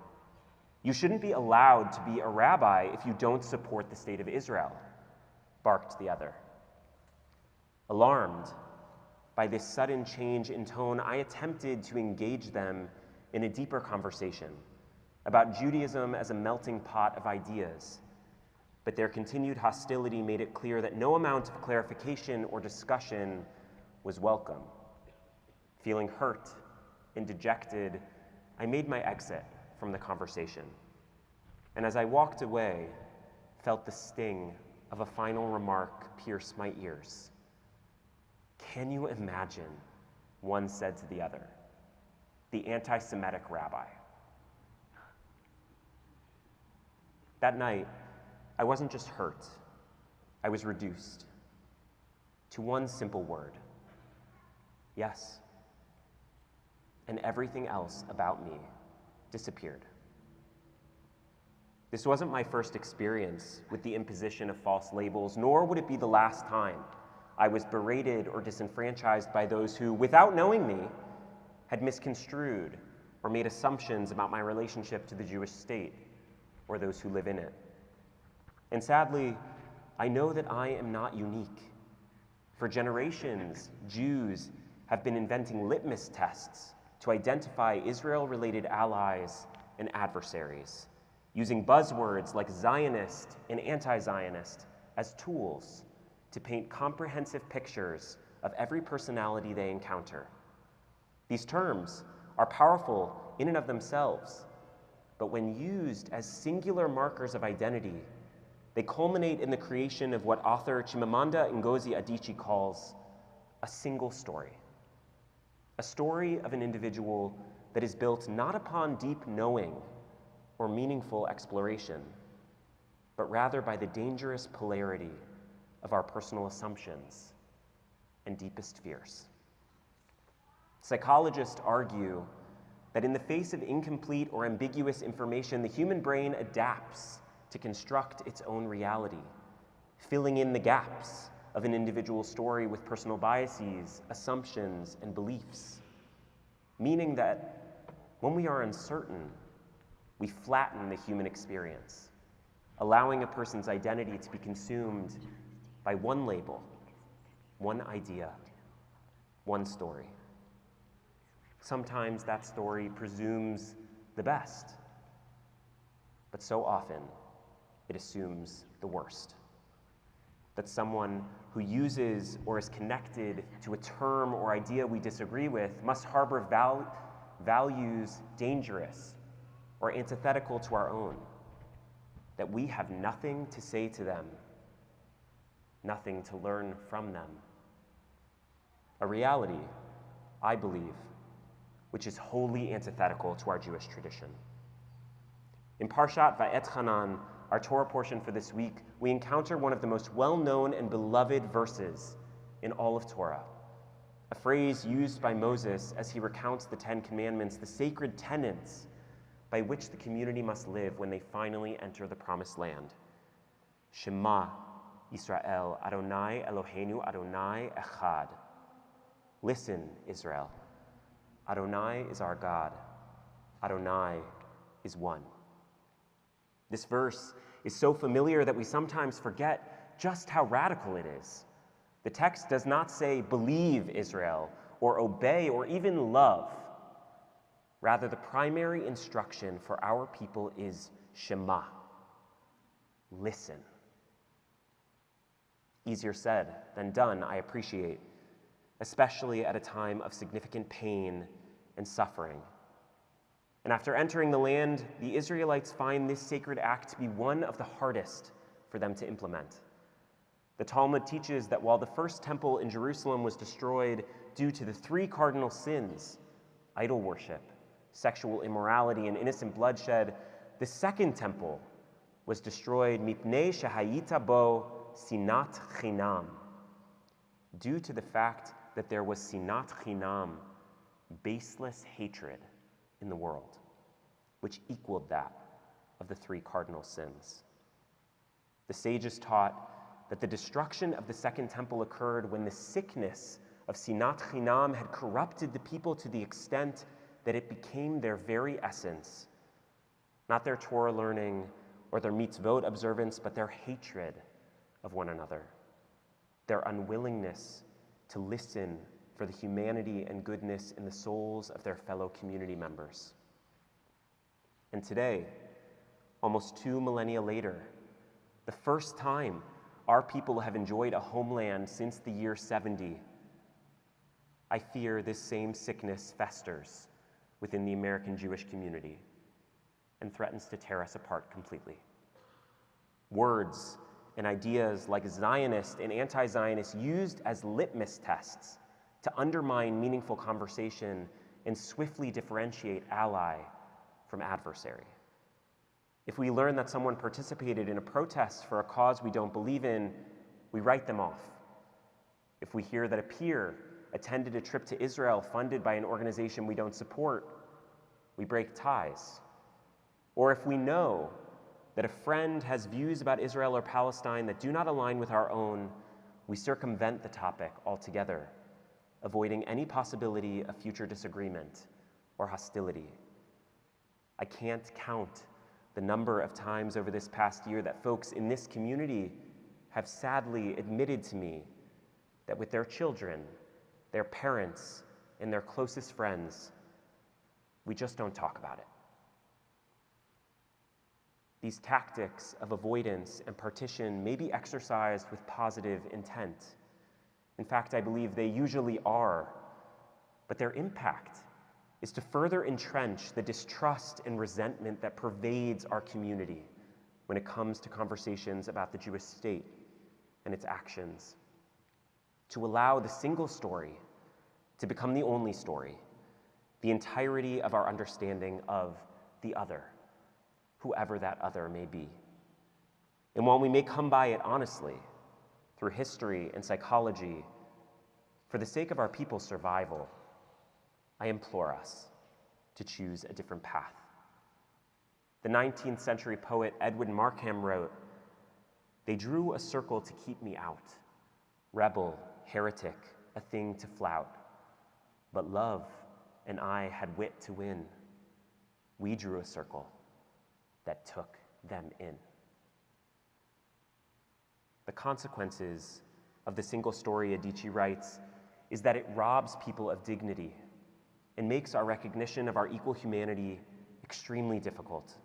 "You shouldn't be allowed to be a rabbi if you don't support the state of Israel," barked the other. Alarmed by this sudden change in tone, I attempted to engage them in a deeper conversation about Judaism as a melting pot of ideas, but their continued hostility made it clear that no amount of clarification or discussion was welcome. Feeling hurt and dejected, I made my exit from the conversation. And as I walked away, felt the sting of a final remark pierce my ears. "Can you imagine," one said to the other, "the anti-Semitic rabbi?" That night, I wasn't just hurt, I was reduced to one simple word: yes. And everything else about me disappeared. This wasn't my first experience with the imposition of false labels, nor would it be the last time I was berated or disenfranchised by those who, without knowing me, had misconstrued or made assumptions about my relationship to the Jewish state or those who live in it. And sadly, I know that I am not unique. For generations, Jews have been inventing litmus tests to identify Israel-related allies and adversaries, using buzzwords like Zionist and anti-Zionist as tools to paint comprehensive pictures of every personality they encounter. These terms are powerful in and of themselves, but when used as singular markers of identity, they culminate in the creation of what author Chimamanda Ngozi Adichie calls a single story. A story of an individual that is built not upon deep knowing or meaningful exploration, but rather by the dangerous polarity of our personal assumptions and deepest fears. Psychologists argue that in the face of incomplete or ambiguous information, the human brain adapts to construct its own reality, filling in the gaps of an individual story with personal biases, assumptions, and beliefs, meaning that when we are uncertain, we flatten the human experience, allowing a person's identity to be consumed by one label, one idea, one story. Sometimes that story presumes the best, but so often it assumes the worst. That someone who uses or is connected to a term or idea we disagree with must harbor values dangerous or antithetical to our own, that we have nothing to say to them, nothing to learn from them. A reality, I believe, which is wholly antithetical to our Jewish tradition. In Parshat Va'etchanan, our Torah portion for this week, we encounter one of the most well-known and beloved verses in all of Torah, a phrase used by Moses as he recounts the Ten Commandments, the sacred tenets by which the community must live when they finally enter the Promised Land. Shema Yisrael, Adonai Eloheinu, Adonai Echad. Listen, Israel. Adonai is our God. Adonai is one. This verse is so familiar that we sometimes forget just how radical it is. The text does not say, believe, Israel, or obey, or even love. Rather, the primary instruction for our people is Shema. Listen. Easier said than done, I appreciate, especially at a time of significant pain and suffering. And after entering the land, the Israelites find this sacred act to be one of the hardest for them to implement. The Talmud teaches that while the first temple in Jerusalem was destroyed due to the three cardinal sins, idol worship, sexual immorality, and innocent bloodshed, the second temple was destroyed mipnei shehayita bo sinat chinam, due to the fact that there was sinat chinam, baseless hatred in the world, which equaled that of the three cardinal sins. The sages taught that the destruction of the second temple occurred when the sickness of sinat chinam had corrupted the people to the extent that it became their very essence, not their Torah learning or their mitzvot observance, but their hatred of one another, their unwillingness to listen for the humanity and goodness in the souls of their fellow community members. And today, almost 2 millennia later, the first time our people have enjoyed a homeland since the year 70, I fear this same sickness festers within the American Jewish community and threatens to tear us apart completely. Words and ideas like Zionist and anti-Zionist used as litmus tests to undermine meaningful conversation and swiftly differentiate ally from adversary. If we learn that someone participated in a protest for a cause we don't believe in, we write them off. If we hear that a peer attended a trip to Israel funded by an organization we don't support, we break ties. Or if we know that a friend has views about Israel or Palestine that do not align with our own, we circumvent the topic altogether, avoiding any possibility of future disagreement or hostility. I can't count the number of times over this past year that folks in this community have sadly admitted to me that with their children, their parents, and their closest friends, we just don't talk about it. These tactics of avoidance and partition may be exercised with positive intent. In fact, I believe they usually are, but their impact is to further entrench the distrust and resentment that pervades our community when it comes to conversations about the Jewish state and its actions, to allow the single story to become the only story, the entirety of our understanding of the other, whoever that other may be. And while we may come by it honestly, through history and psychology, for the sake of our people's survival, I implore us to choose a different path. The 19th century poet Edwin Markham wrote, "They drew a circle to keep me out, rebel, heretic, a thing to flout. But love and I had wit to win. We drew a circle that took them in." The consequences of the single story, Adichie writes, is that it robs people of dignity and makes our recognition of our equal humanity extremely difficult.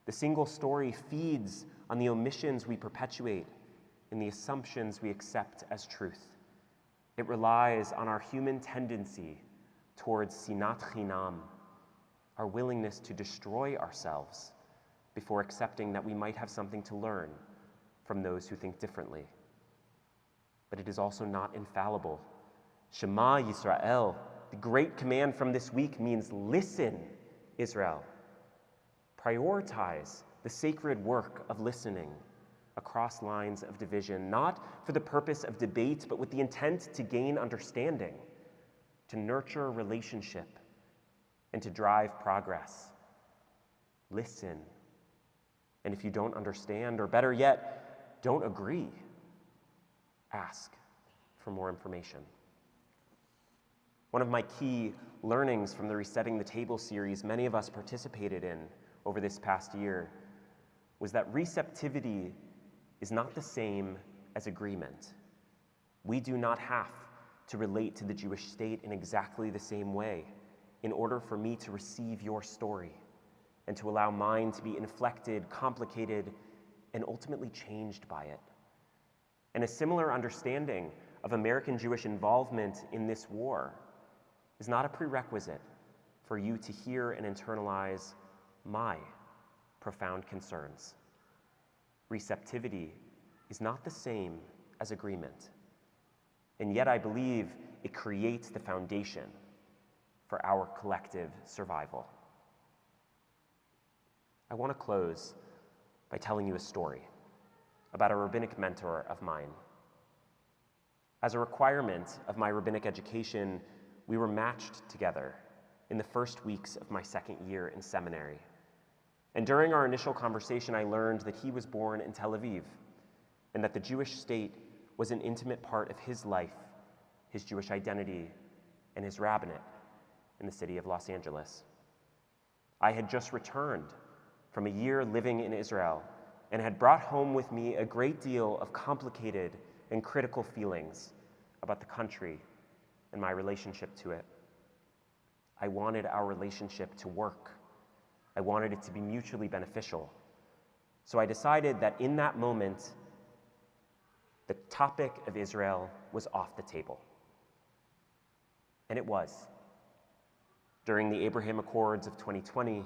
The single story feeds on the omissions we perpetuate and the assumptions we accept as truth. It relies on our human tendency towards sinat chinam, our willingness to destroy ourselves before accepting that we might have something to learn from those who think differently. But it is also not infallible. Shema Yisrael, the great command from this week, means listen, Israel. Prioritize the sacred work of listening across lines of division, not for the purpose of debate, but with the intent to gain understanding, to nurture relationship, and to drive progress. Listen. And if you don't understand, or better yet, don't agree, ask for more information. One of my key learnings from the Resetting the Table series many of us participated in over this past year was that receptivity is not the same as agreement. We do not have to relate to the Jewish state in exactly the same way in order for me to receive your story and to allow mine to be inflected, complicated, and ultimately changed by it. And a similar understanding of American Jewish involvement in this war is not a prerequisite for you to hear and internalize my profound concerns. Receptivity is not the same as agreement, and yet I believe it creates the foundation for our collective survival. I want to close by telling you a story about a rabbinic mentor of mine. As a requirement of my rabbinic education, we were matched together in the first weeks of my second year in seminary. And during our initial conversation, I learned that he was born in Tel Aviv and that the Jewish state was an intimate part of his life, his Jewish identity, and his rabbinate in the city of Los Angeles. I had just returned from a year living in Israel and had brought home with me a great deal of complicated and critical feelings about the country and my relationship to it. I wanted our relationship to work. I wanted it to be mutually beneficial. So I decided that in that moment, the topic of Israel was off the table. And it was. During the Abraham Accords of 2020,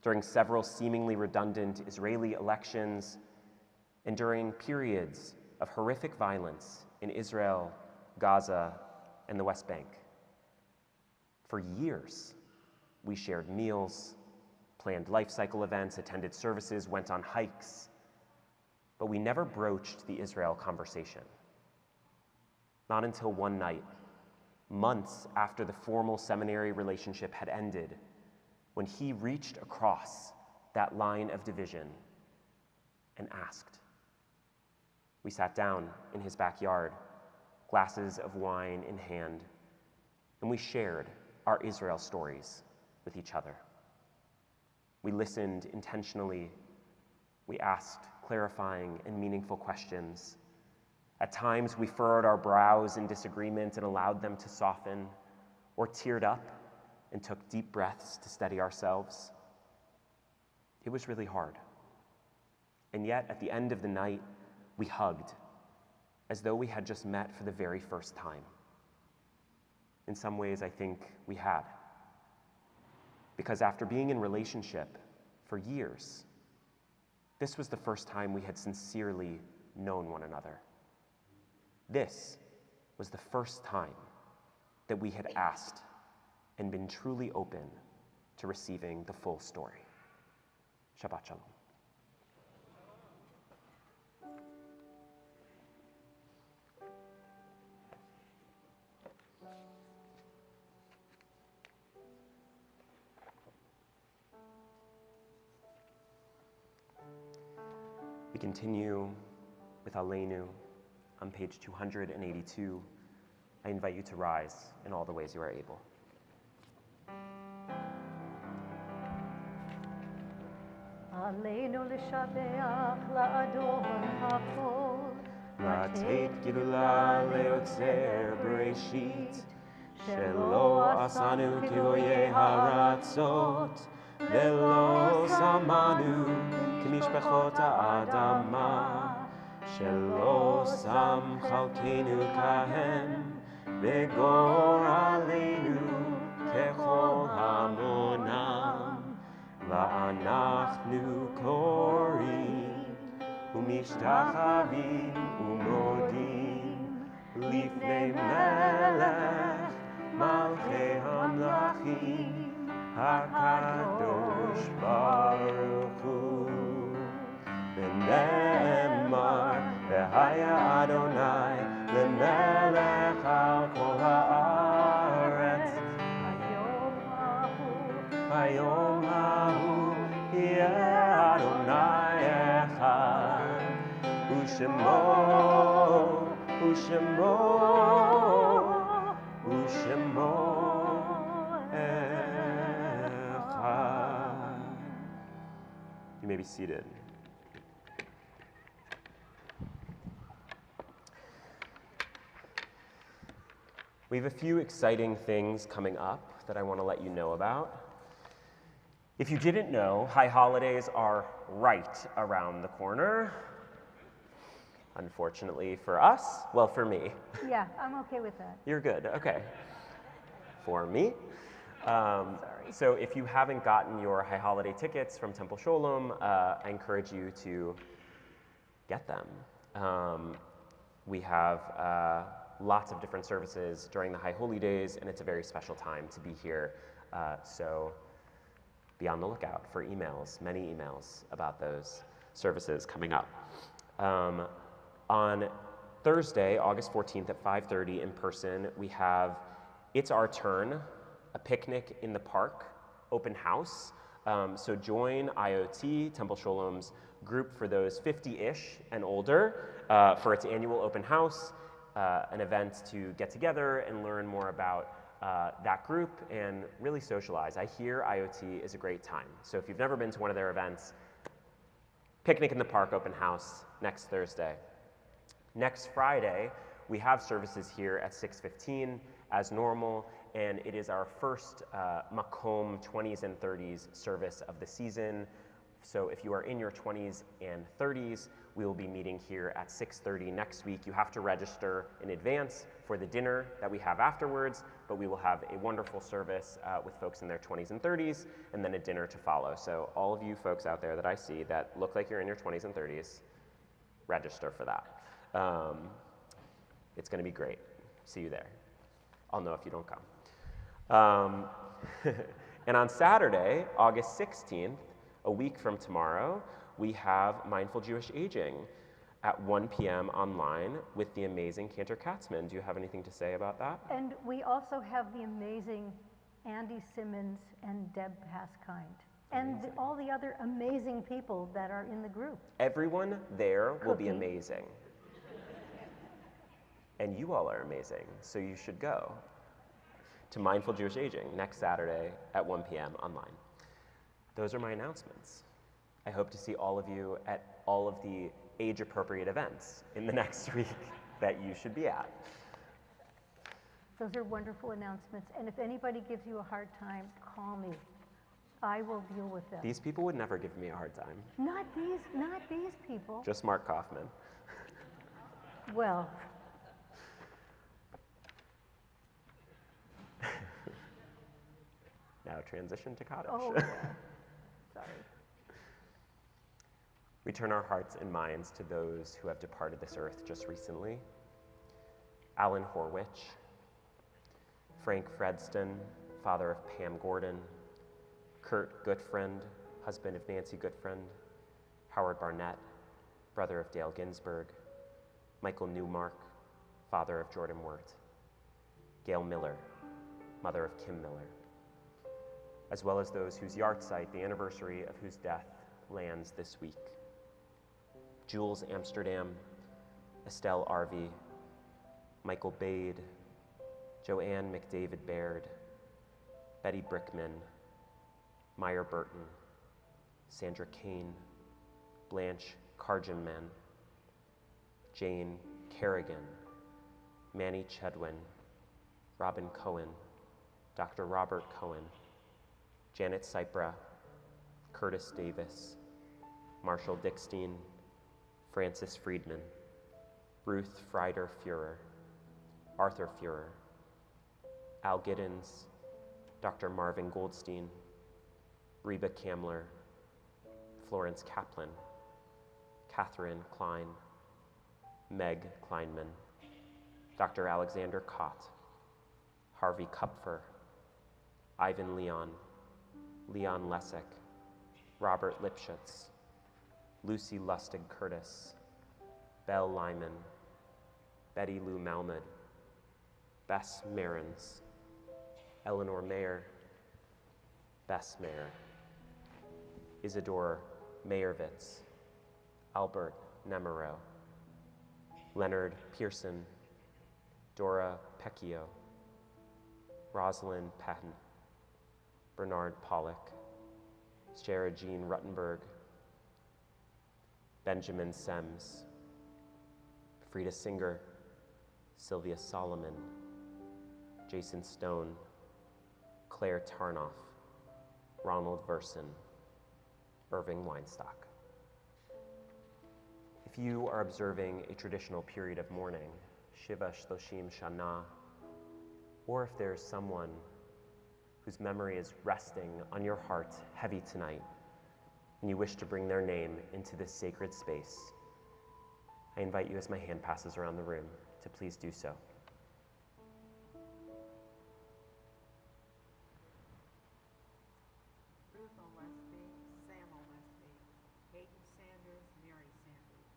during several seemingly redundant Israeli elections, and during periods of horrific violence in Israel, Gaza, and the West Bank. For years, we shared meals, planned life cycle events, attended services, went on hikes, but we never broached the Israel conversation. Not until one night, months after the formal seminary relationship had ended, when he reached across that line of division and asked. We sat down in his backyard, glasses of wine in hand, and we shared our Israel stories with each other. We listened intentionally. We asked clarifying and meaningful questions. At times, we furrowed our brows in disagreement and allowed them to soften, or teared up and took deep breaths to steady ourselves. It was really hard. And yet, at the end of the night, we hugged, as though we had just met for the very first time. In some ways, I think we had. Because after being in relationship for years, this was the first time we had sincerely known one another. This was the first time that we had asked and been truly open to receiving the full story. Shabbat Shalom. We continue with Aleinu on page 282. I invite you to rise in all the ways you are able. עלינו לשבח לאדון הכל, לתת גדולה ליוצר בראשית, שלא עשנו כגויי הארצות, ולא שמנו כמשפחות האדמה, שלא שם חלקנו כהם, וגורלנו ככל המונם. ואנחנו קוראים ומשתחווים ומודים לפני מלך מלכי המלכים הקדוש ברוך הוא. Haya Adonai lemelech al kol haaretz. Hayom hahu yeh Adonai echad. Ushemo echad. You may be seated. We have a few exciting things coming up that I want to let you know about. If you didn't know, High Holidays are right around the corner. Unfortunately for us, well, for me. Yeah, I'm okay with that. You're good, okay. For me. So if you haven't gotten your High Holiday tickets from Temple Sholom, I encourage you to get them. We have lots of different services during the High Holy Days, and it's a very special time to be here. So be on the lookout for emails, many emails about those services coming up. On Thursday, August 14th at 5:30 in person, we have It's Our Turn, a picnic in the park, open house. So join IoT, Temple Sholom's group for those 50-ish and older for its annual open house, an event to get together and learn more about that group and really socialize. I hear IoT is a great time. So if you've never been to one of their events, picnic in the park, open house, next Thursday. Next Friday, we have services here at 6:15 as normal, and it is our first Makom 20s and 30s service of the season. So if you are in your 20s and 30s, we will be meeting here at 6:30 next week. You have to register in advance for the dinner that we have afterwards, but we will have a wonderful service with folks in their 20s and 30s, and then a dinner to follow. So all of you folks out there that I see that look like you're in your 20s and 30s, register for that. It's going to be great. See you there. I'll know if you don't come. And on Saturday, August 16th, a week from tomorrow, we have Mindful Jewish Aging at 1 p.m. online with the amazing Cantor Katzman. Do you have anything to say about that? And we also have the amazing Andy Simmons and Deb Paskind. And all the other amazing people that are in the group. Everyone there will be amazing. And you all are amazing, so you should go to Mindful Jewish Aging next Saturday at 1 p.m. online. Those are my announcements. I hope to see all of you at all of the age-appropriate events in the next week that you should be at. Those are wonderful announcements. And if anybody gives you a hard time, call me. I will deal with them. These people would never give me a hard time. Not these people. Just Mark Kaufman. Well. Now transition to Kaddish. Oh, yeah. Sorry. We turn our hearts and minds to those who have departed this earth just recently. Alan Horwich, Frank Fredston, father of Pam Gordon, Kurt Goodfriend, husband of Nancy Goodfriend, Howard Barnett, brother of Dale Ginsberg, Michael Newmark, father of Jordan Wirt, Gail Miller, mother of Kim Miller, as well as those whose yahrzeit, the anniversary of whose death, lands this week. Jules Amsterdam, Estelle Arvey, Michael Bade, Joanne McDavid Baird, Betty Brickman, Meyer Burton, Sandra Kane, Blanche Cargenman, Jane Kerrigan, Manny Chedwin, Robin Cohen, Dr. Robert Cohen, Janet Cypra, Curtis Davis, Marshall Dickstein, Francis Friedman, Ruth Frieder Fuhrer, Arthur Fuhrer, Al Giddens, Dr. Marvin Goldstein, Reba Kamler, Florence Kaplan, Catherine Klein, Meg Kleinman, Dr. Alexander Kott, Harvey Kupfer, Ivan Leon, Leon Lessig, Robert Lipschutz, Lucy Lustig Curtis, Belle Lyman, Betty Lou Malmud, Bess Marins, Eleanor Mayer, Bess Mayer, Isidore Mayervitz, Albert Nemero, Leonard Pearson, Dora Pecchio, Rosalind Patton, Bernard Pollock, Sarah Jean Ruttenberg, Benjamin Sems, Frida Singer, Sylvia Solomon, Jason Stone, Claire Tarnoff, Ronald Verson, Irving Weinstock. If you are observing a traditional period of mourning, Shiva Shloshim Shana, or if there's someone whose memory is resting on your heart heavy tonight, and you wish to bring their name into this sacred space, I invite you as my hand passes around the room to please do so. Ruth Olesby, Sam Olesby, Hayden Sanders, Mary Sanders.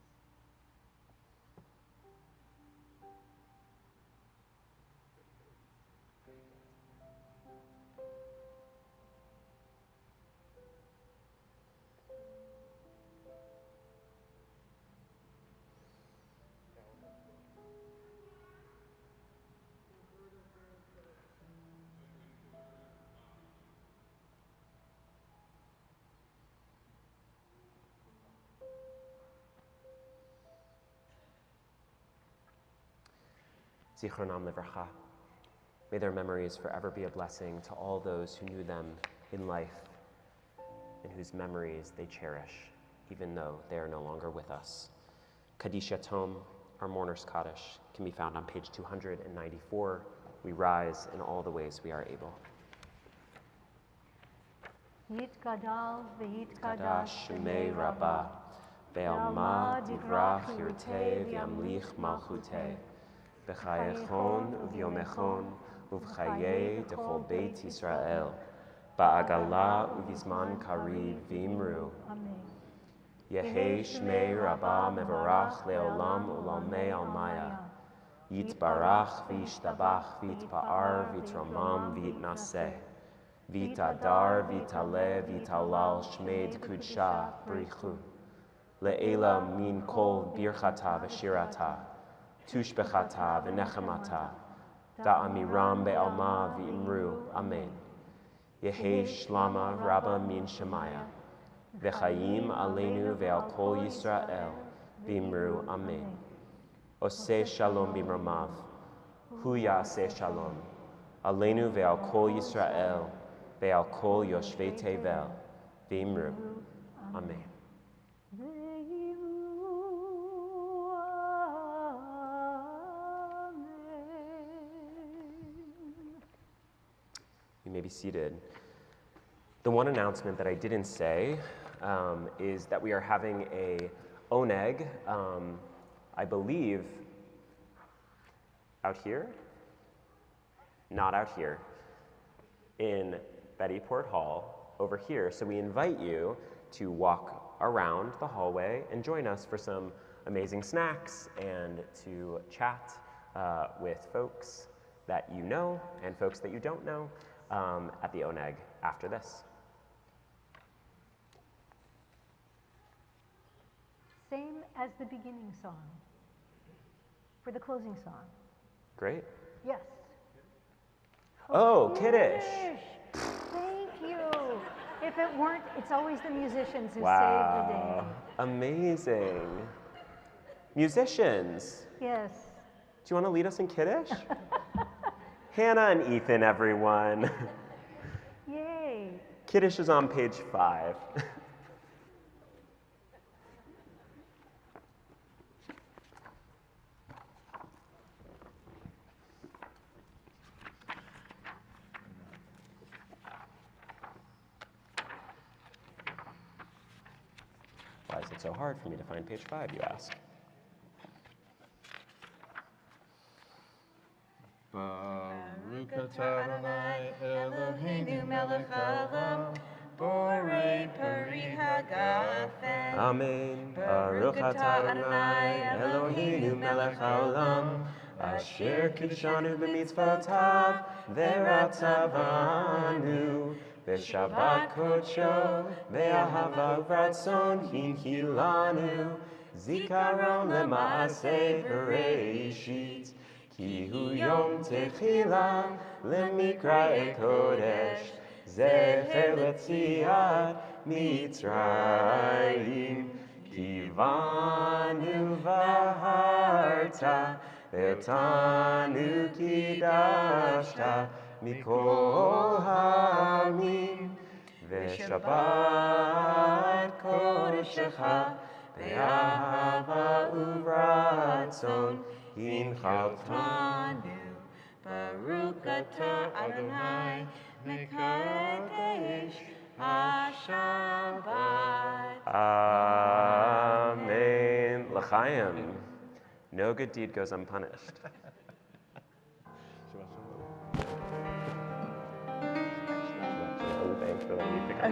Zichronam Livracha. May their memories forever be a blessing to all those who knew them in life and whose memories they cherish, even though they are no longer with us. Kaddish Yatom, our mourner's Kaddish, can be found on page 294. We rise in all the ways we are able. Yitgadal Kadash v'yitkadash Shemei Rabbah, Ve'alma Divrach Yirteh V'yamlich Malchuteh, B'chayechon Uvyomechon Uvchayei Dechol Beit Yisrael, Ba'agala Uvizman Kariv V'imru. Amen. Yehei Shmei Rabbah Mevarach Leolam Ulamei Almaya, Yitbarach V'yishtabach V'yitpa'ar V'yitromam V'yitnaseh, V'yitadar V'yitaleh V'yitalal Shmeid Kudsha B'richu, Le'ela Min Kol Birchata V'shirata, Tushbechata V'nechemata, Da'amiram Be'alma V'imru. Amen. Yehei Shlama Rabba Min Shemaya, V'chaim Aleinu Ve'al Kol Yisrael V'imru. Amen. Oseh Shalom B'mramav, Hu Ya'aseh Shalom, Aleinu Ve'al Kol Yisrael Ve'al Kol Yoshvei Tevel V'imru. Amen. You may be seated. The one announcement that I didn't say is that we are having a oneg, I believe, out here, not out here, in Bettyport Hall over here. So we invite you to walk around the hallway and join us for some amazing snacks and to chat with folks that you know and folks that you don't know at the oneg after this. Same as the beginning song for the closing song. Great. Yes. Oh, Kiddush. Thank you. If it weren't, it's always the musicians who Wow. Amazing. Musicians. save the day. Yes. Do you want to lead us in Kiddush? Hannah and Ethan, everyone. Yay. Kiddush is on page 5. Why is it so hard for me to find page 5, you ask? Baruch atah Adonai Eloheinu melech haolam, Borei Peri Hagafen. Amen. Baruch atah Adonai Eloheinu melech haolam, asher kidshanu b'mitzvotav v'ratzavanu b'shabbat kodsho ve'ahava v'ratzon hinkilanu zikaron lema'aseh bereishit ki hu yom techila lemikra kodesh zecher letziat Mitzrayim kivanu vaharta etanu kidashta mikol hamim v'shabbat kodeshecha ve'ahava uvratzon hinchaltanu Baruch atah Adonai mekadesh Shabbat. Amen. L'chaim. No good deed goes unpunished. Thanks for letting me pick up.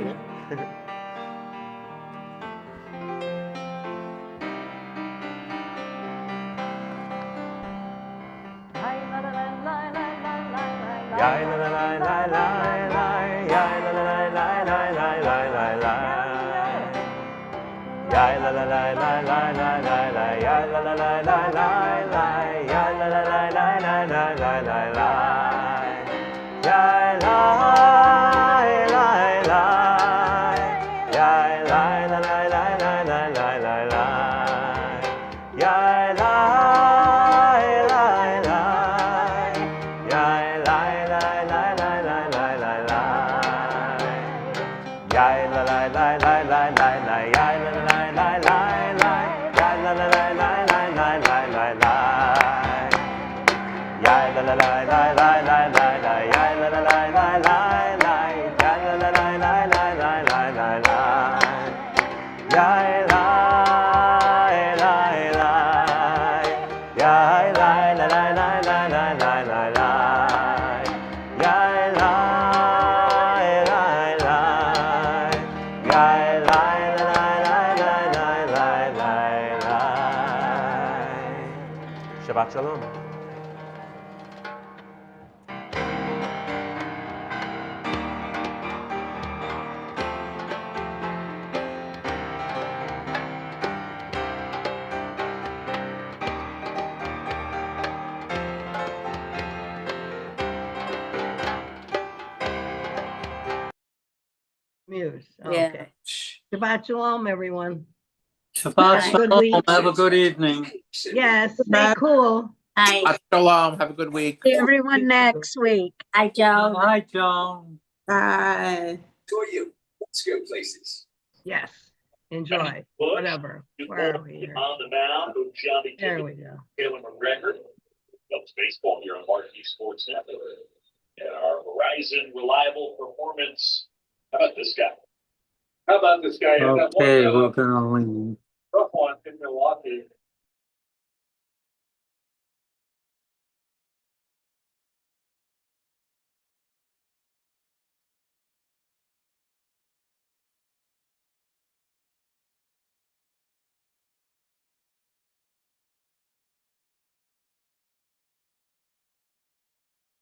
Shabbat Shalom. Muse. Yeah. Okay. Shabbat Shalom, everyone. Shabbat Good Shalom. week. Have a good evening. Yes, stay cool. Shabbat Shalom. Have a good week. See everyone next week. Hi, Joe. Hi, Joan. Bye. For you, let's go places. Yes. Enjoy. Whatever. Where are we here? On the mound, Johnny There we go. Taylor McGregor. Cubs baseball here on Marquee Sports Network. And our Verizon reliable performance. How about this guy? How about this guy? Okay, we're gonna leave. Rough one in Milwaukee.